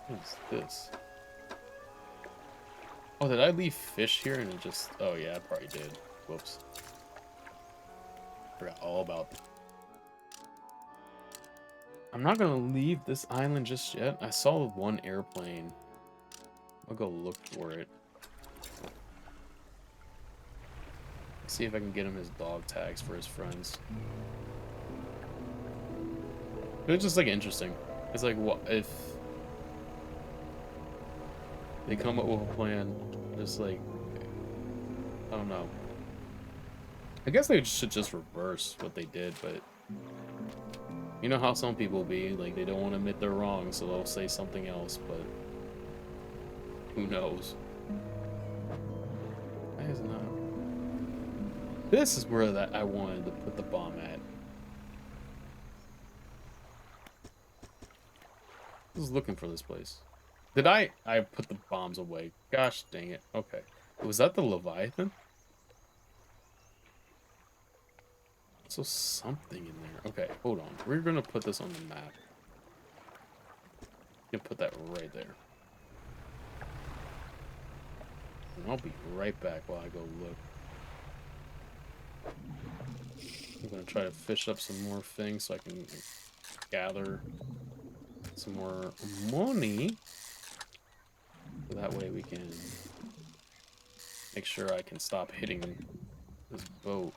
What's this? Oh, did I leave fish here and it just... Oh yeah, I probably did. Whoops. Forgot all about that. I'm not gonna leave this island just yet. I saw one airplane. I'll go look for it. See if I can get him his dog tags for his friends. It's just like interesting. It's like, what if they come up with a plan, just like, I don't know. I guess they should just reverse what they did, but you know how some people be, like, they don't want to admit they're wrong, so they'll say something else, but who knows? Why is not? This is where that I wanted to put the bomb at. I was looking for this place. Did I put the bombs away? Gosh dang it. Okay. Was that the Leviathan? So something in there. Okay, hold on. We're gonna put this on the map. You can put that right there. And I'll be right back while I go look. I'm gonna try to fish up some more things so I can gather some more money. So that way we can make sure I can stop hitting this boat.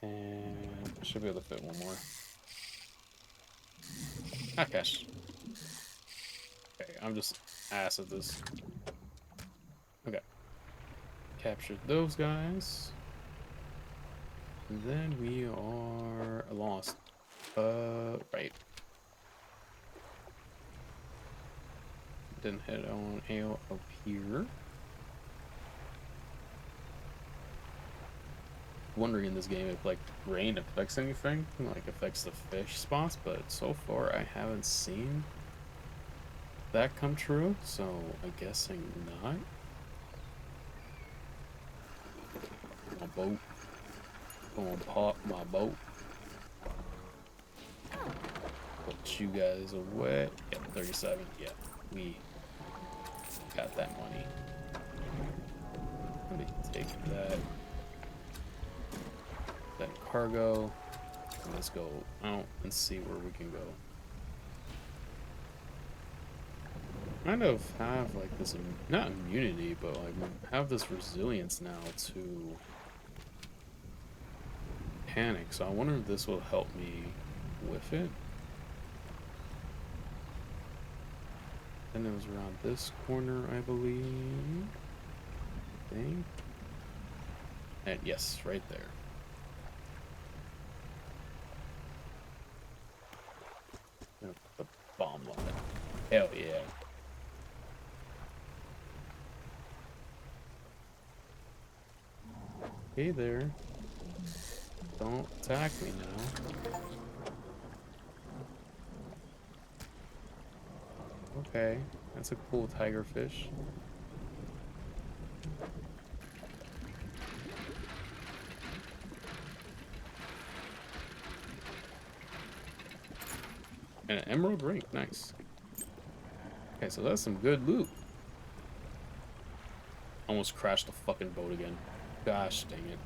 And I should be able to fit one more. Ah, cash. Okay, I'm just ass at this. Okay. Captured those guys. And then we are lost. Right. Didn't head on out up here. Wondering in this game if like rain affects anything, like affects the fish spots, but so far I haven't seen that come true, so I'm guessing not. My boat. Gonna pop my boat. Put you guys away. Yeah, 37. Yeah, we got that money. Let me take that. That cargo. And let's go out and see where we can go. Kind of have like this, not immunity, but like have this resilience now to panic. So I wonder if this will help me with it. And it was around this corner, I believe. And yes, right there. I'm gonna put the bomb on it. Hell yeah. Hey there. Don't attack me now. Okay, that's a cool tiger fish. And an emerald ring, nice. Okay, so that's some good loot. Almost crashed the fucking boat again. Gosh dang it.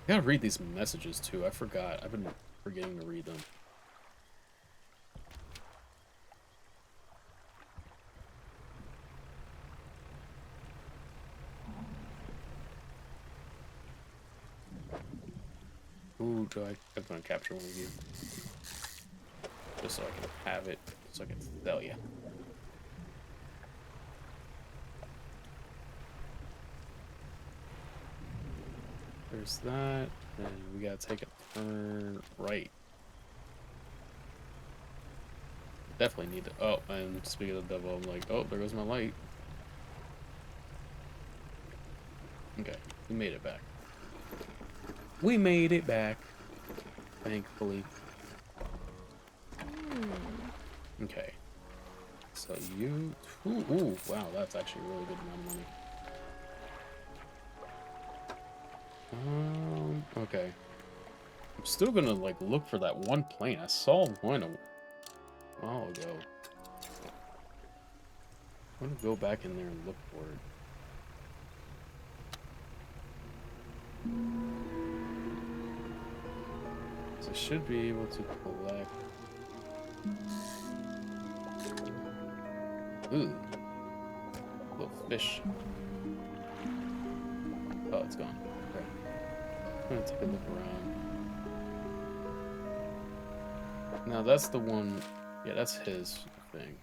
I gotta read these messages too, I forgot. I've been forgetting to read them. Ooh, I'm gonna capture one of you. Just so I can have it, so I can sell you. There's that, and we gotta take a turn right. Definitely need to. Oh, and speaking of the devil, I'm like, oh, there goes my light. Okay, we made it back. We made it back, thankfully. Okay, so you. Ooh, wow, that's actually a really good amount of money. Okay. I'm still gonna like look for that one plane. I saw one a while ago. I'm gonna go back in there and look for it. So I should be able to collect. Ooh, little fish. Oh, it's gone. Okay. I'm gonna take a look around. Now that's the one. Yeah, that's his thing.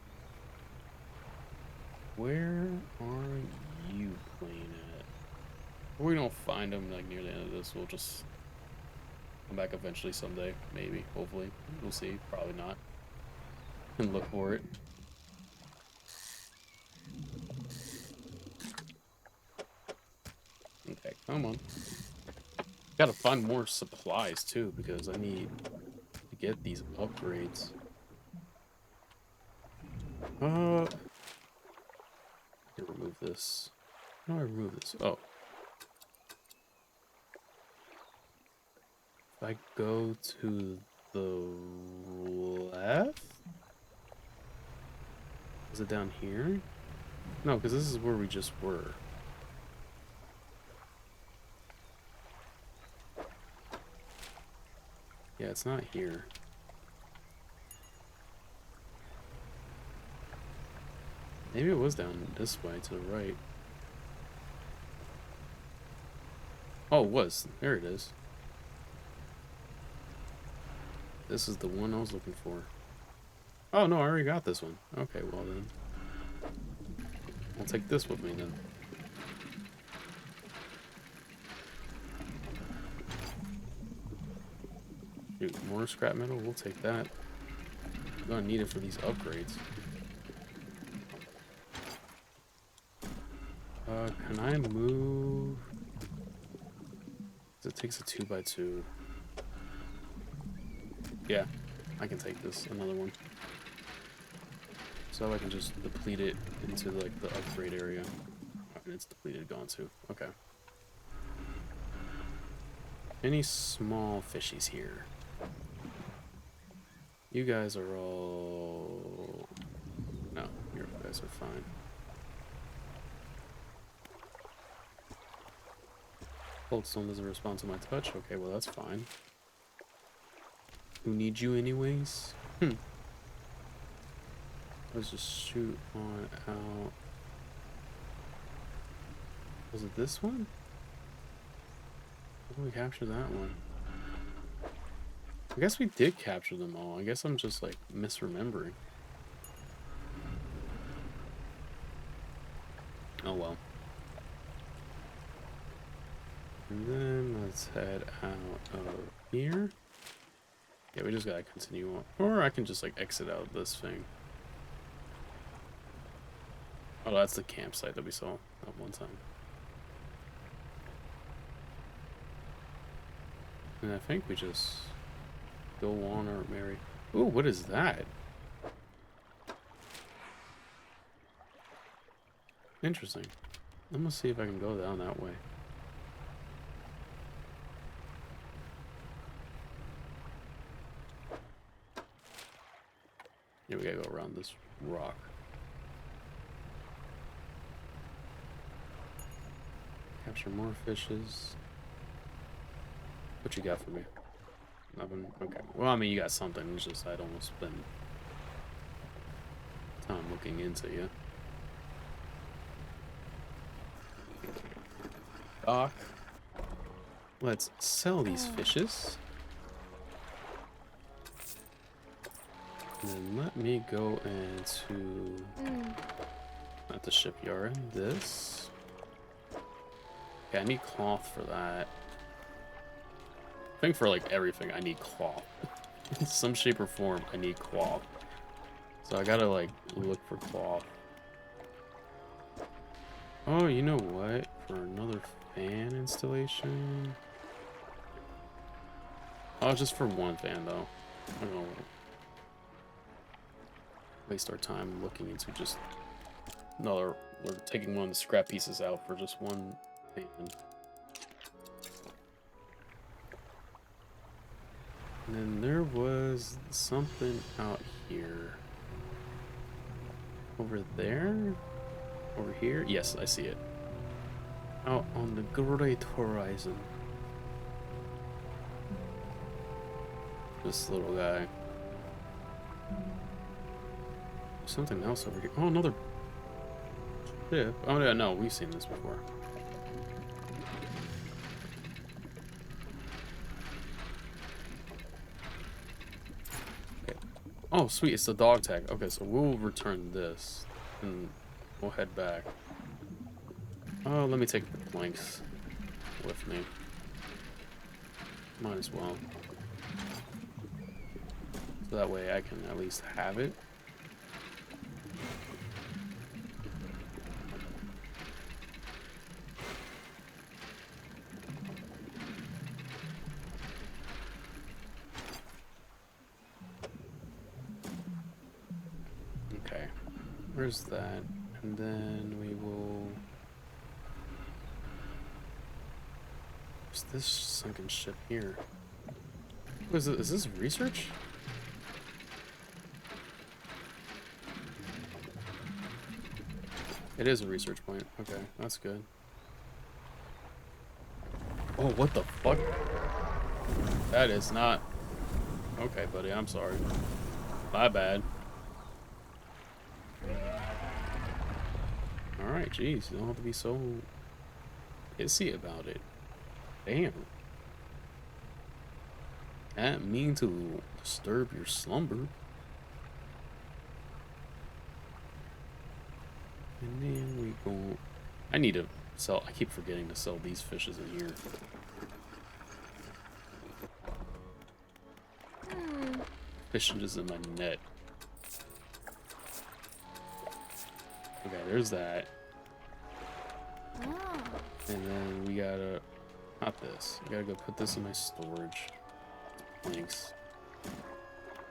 Where are you playing at? If we don't find him like near the end of this, we'll just come back eventually someday. Maybe, hopefully. We'll see. Probably not. And look for it. Okay, come on. Gotta find more supplies too, because I need to get these upgrades. Remove this. How do I remove this? Oh. If I go to the left? Is it down here? No, because this is where we just were. Yeah, it's not here. Maybe it was down this way to the right. Oh, it was. There it is. This is the one I was looking for. Oh, no, I already got this one. Okay, well then. I'll take this with me then. Shoot, more scrap metal? We'll take that. I'm gonna need it for these upgrades. Can I move? It takes a 2x2. Yeah, I can take this, another one. So I can just deplete it into like the upgrade area. And it's depleted, gone too. Okay. Any small fishies here? You guys are all... No, you guys are fine. Coldstone doesn't respond to my touch. Okay, well that's fine. Who needs you anyways? Let's just shoot on out. Was it this one? How did we capture that one? I guess we did capture them all. I guess I'm just like misremembering. Oh well. And then let's head out of here. Yeah, we just gotta continue on. Or I can just like exit out this thing. Oh, that's the campsite that we saw at one time. And I think we just go on our merry. Ooh, what is that? Interesting. I'm gonna see if I can go down that way. Yeah, we gotta go around this rock. Capture more fishes. What you got for me? Nothing? Okay. Well, I mean, you got something. It's just I'd almost spend time looking into you. Doc. Let's sell these fishes. And then let me go into not the shipyard. This. Okay, I need cloth for that. I think for like everything, I need cloth. In some shape or form, I need cloth. So I gotta like look for cloth. Oh, you know what? For another fan installation. Oh, just for one fan though. I don't know. Waste our time looking into just another. We're taking one of the scrap pieces out for just one fan. And then there was something out here. Over there? Over here? Yes, I see it. Out on the great horizon. This little guy. Something else over here. Oh, another ship. Oh, yeah, no, we've seen this before. Okay. Oh, sweet, it's the dog tag. Okay, so we'll return this and we'll head back. Oh, let me take the planks with me. Might as well. So that way I can at least have it. Okay. Where's that? And then we will... What's this sunken ship here? What is it? Is this research? It is a research point. Okay, that's good. Oh, what the fuck? That is not... Okay, buddy, I'm sorry. My bad. Alright, jeez, you don't have to be so pissy about it. Damn. I didn't mean to disturb your slumber. And then we go... I need to sell... I keep forgetting to sell these fishes in here. Fishing just in my net. Okay, there's that. And then we gotta... Not this. I gotta go put this in my storage. Thanks.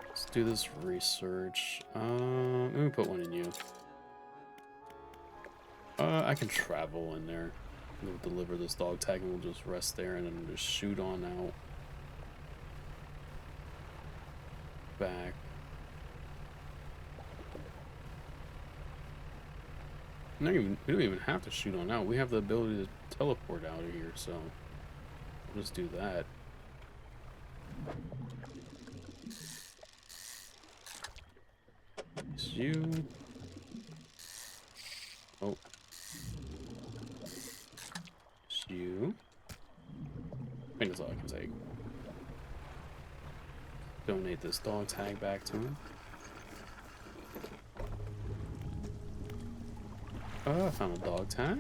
Let's do this research. Let me put one in you. I can travel in there. We'll deliver this dog tag and we'll just rest there and then just shoot on out. Back. We don't even have to shoot on out. We have the ability to teleport out of here, so we'll just do that. It's you. Oh. It's you. I think that's all I can take. Donate this dog tag back to him. I found a dog tag.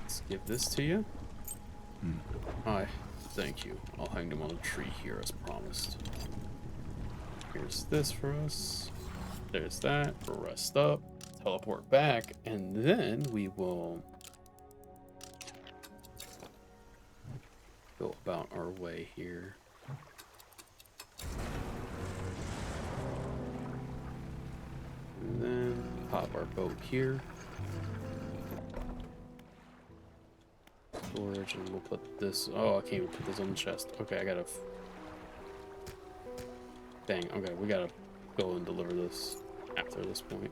Let's give this to you. Hi, thank you. I'll hang them on a tree here as promised. Here's this for us. There's that. Rest up. Teleport back. And then we will go about our way here. And then pop our boat here. Storage, and we'll put this... Oh, I can't even put this on the chest. Okay, I gotta... Dang, okay, we gotta go and deliver this after this point.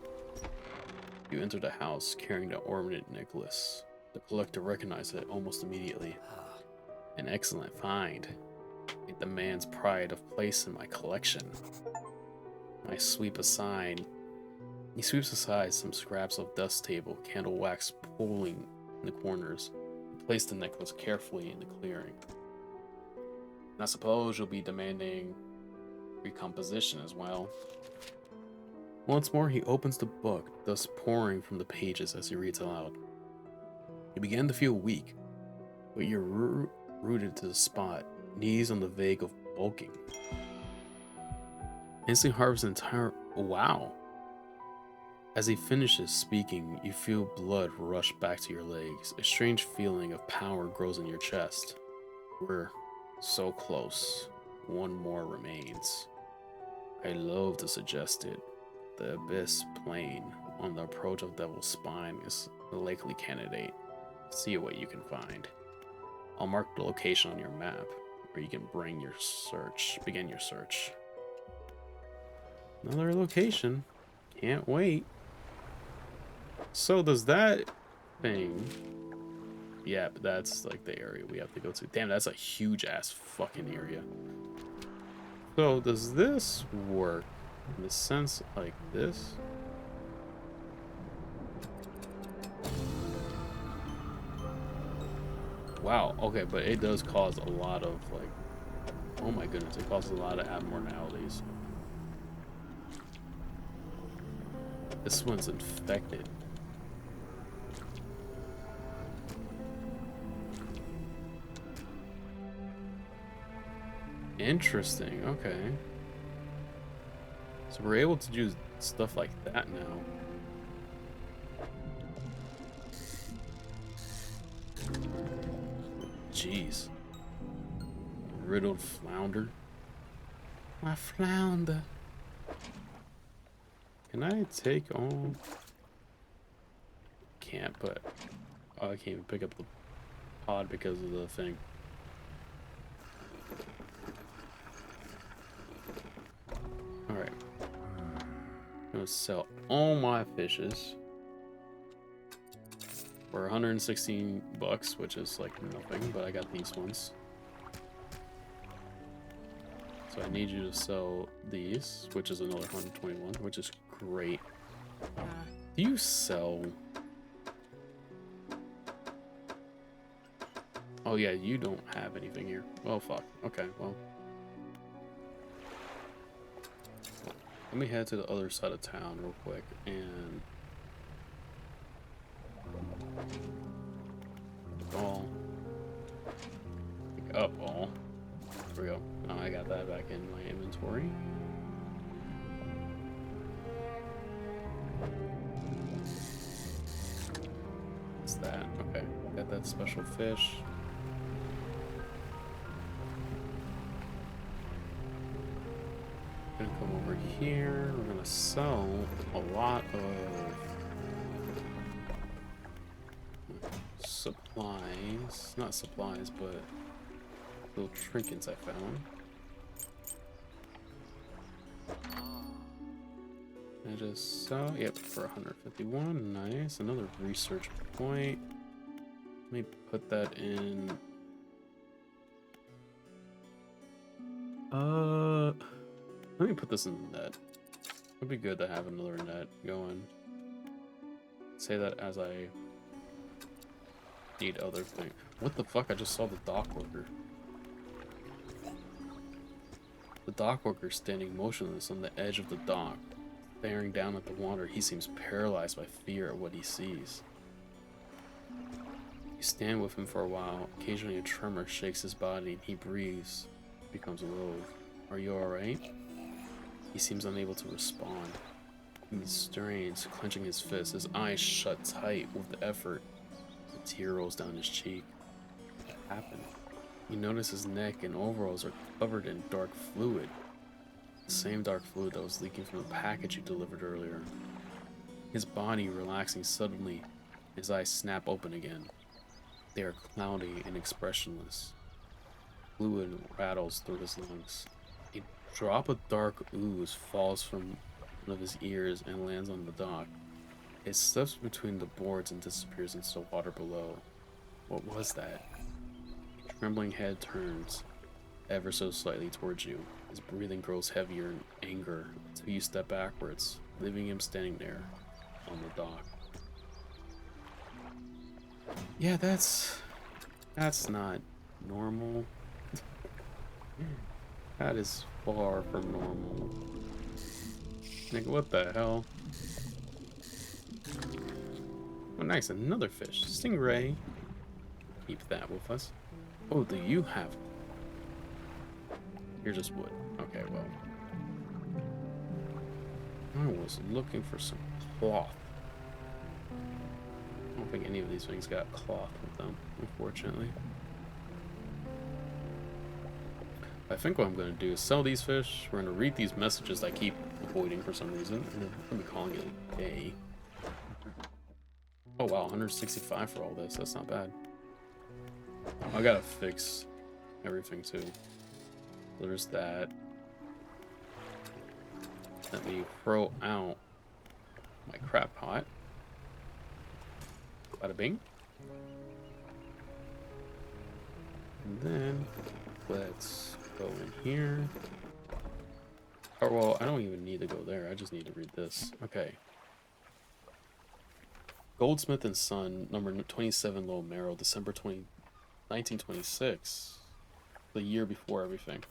You enter the house carrying the ornament necklace. The collector recognized it almost immediately. An excellent find. It demands pride of place in my collection. He sweeps aside some scraps of dust table, candle wax pooling in the corners. Place the necklace carefully in the clearing. And I suppose you'll be demanding recomposition as well. Once more, he opens the book, dust pouring from the pages as he reads aloud. You begin to feel weak, but you're rooted to the spot, knees on the vague of bulking. Instantly harvest entire. Wow. As he finishes speaking, you feel blood rush back to your legs. A strange feeling of power grows in your chest. We're so close. One more remains. I loathe to suggest it. The Abyss Plain on the approach of Devil's Spine is a likely candidate. See what you can find. I'll mark the location on your map where you can begin your search. Another location. Can't wait. So does that thing... Yeah, but that's like the area we have to go to. Damn, that's a huge ass fucking area. So does this work in the sense like this? Wow, okay, but it does cause a lot of like... Oh my goodness, it causes a lot of abnormalities. This one's infected. Interesting, okay. So we're able to do stuff like that now. Jeez. Riddled flounder. My flounder. Can I take on... Can't, but... Oh, I can't even pick up the pod because of the thing. Alright. I'm gonna sell all my fishes for 116 bucks, which is like nothing, but I got these ones. So I need you to sell these, which is another 121, which is great. Do you sell... Oh yeah, you don't have anything here. Oh fuck. Okay, well. Let me head to the other side of town real quick and... All. Pick up all. There we go. Now I got that back in my inventory. What's that? Okay. Got that special fish. Gonna come over here. We're gonna sell a lot of supplies. Not supplies, but little trinkets I found. I just sell, yep, for 151. Nice. Another research point. Let me put that in. Let me put this in the net. It'd be good to have another net going. Say that as I need other things. What the fuck? I just saw the dock worker. The dock worker standing motionless on the edge of the dock, staring down at the water. He seems paralyzed by fear at what he sees. You stand with him for a while. Occasionally a tremor shakes his body and he breathes, becomes low. Are you alright? He seems unable to respond. He strains, clenching his fist, his eyes shut tight with the effort. A tear rolls down his cheek. What happened? You notice his neck and overalls are covered in dark fluid. The same dark fluid that was leaking from the package you delivered earlier. His body relaxing suddenly, his eyes snap open again. They are cloudy and expressionless. Fluid rattles through his lungs. A drop of dark ooze falls from one of his ears and lands on the dock. It slips between the boards and disappears into the water below. What was that? A trembling head turns ever so slightly towards you. His breathing grows heavier in anger until you step backwards, leaving him standing there on the dock. Yeah, that's not normal. That is far from normal. Nigga, what the hell? Oh, nice, another fish. Stingray. Keep that with us. Oh, do you have... You're just wood. Okay, well. I was looking for some cloth. I don't think any of these things got cloth with them, unfortunately. I think what I'm going to do is sell these fish. We're going to read these messages I keep avoiding for some reason, and then I'm going to be calling it a day. Oh wow, 165 for all this. That's not bad. I gotta fix everything too. There's that. Let me throw out my crab pot. Bada bing. And then let's go in here. Oh, well, I don't even need to go there. I just need to read this. Okay. Goldsmith and Son, number 27 Low Merrill, December 20, 1926. The year before everything.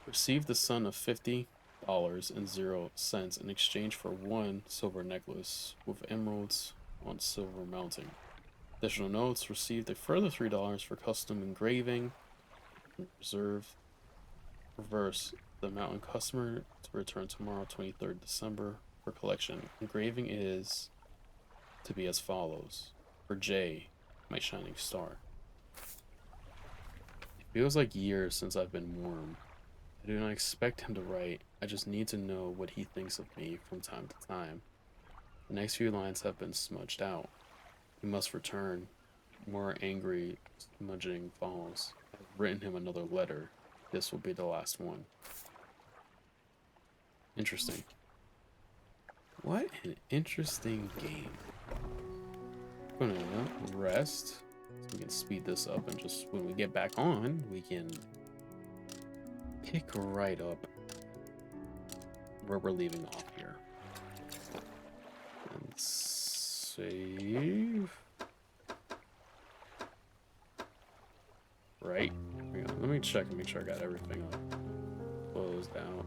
Received the sum of $50.00 in exchange for one silver necklace with emeralds on silver mounting. Additional notes, received a further $3 for custom engraving. Reverse the mountain customer to return tomorrow, 23rd December, for collection. Engraving is to be as follows. For J, my shining star. It feels like years since I've been warm. I do not expect him to write. I just need to know what he thinks of me from time to time. The next few lines have been smudged out. He must return. More angry smudging falls. I've written him another letter. This will be the last one. Interesting. What an interesting game. I'm gonna rest so we can speed this up, and just when we get back on, we can pick right up where we're leaving off here. And save. Right. Let me check and make sure I got everything up. Closed out.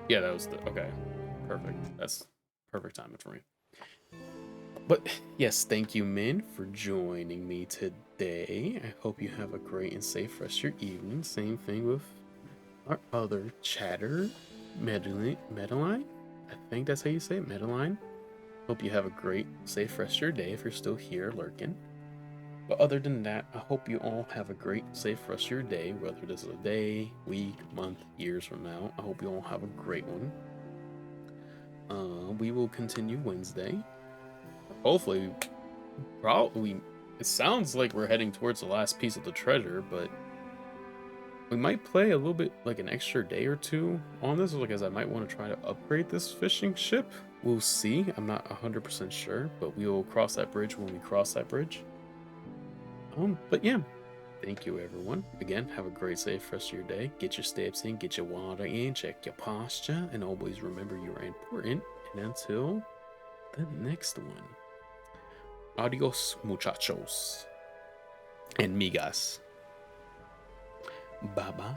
Yeah, that was the... Okay. Perfect. That's perfect timing for me. But yes, thank you, Min, for joining me today. I hope you have a great and safe rest of your evening. Same thing with our other chatter, Madeline. I think that's how you say it, Madeline. Hope you have a great, safe rest of your day if you're still here lurking. But other than that, I hope you all have a great, safe rest of your day, whether this is a day, week, month, years from now. I hope you all have a great one. We will continue Wednesday. Hopefully, probably, it sounds like we're heading towards the last piece of the treasure, but we might play a little bit like an extra day or two on this, because I might want to try to upgrade this fishing ship. We'll see. I'm not 100% sure, but we will cross that bridge when we cross that bridge. But yeah, thank you everyone. Again, have a great safe rest of your day. Get your steps in, get your water in, check your posture, and always remember you are important. And until the next one, adios muchachos and migas. Bye bye.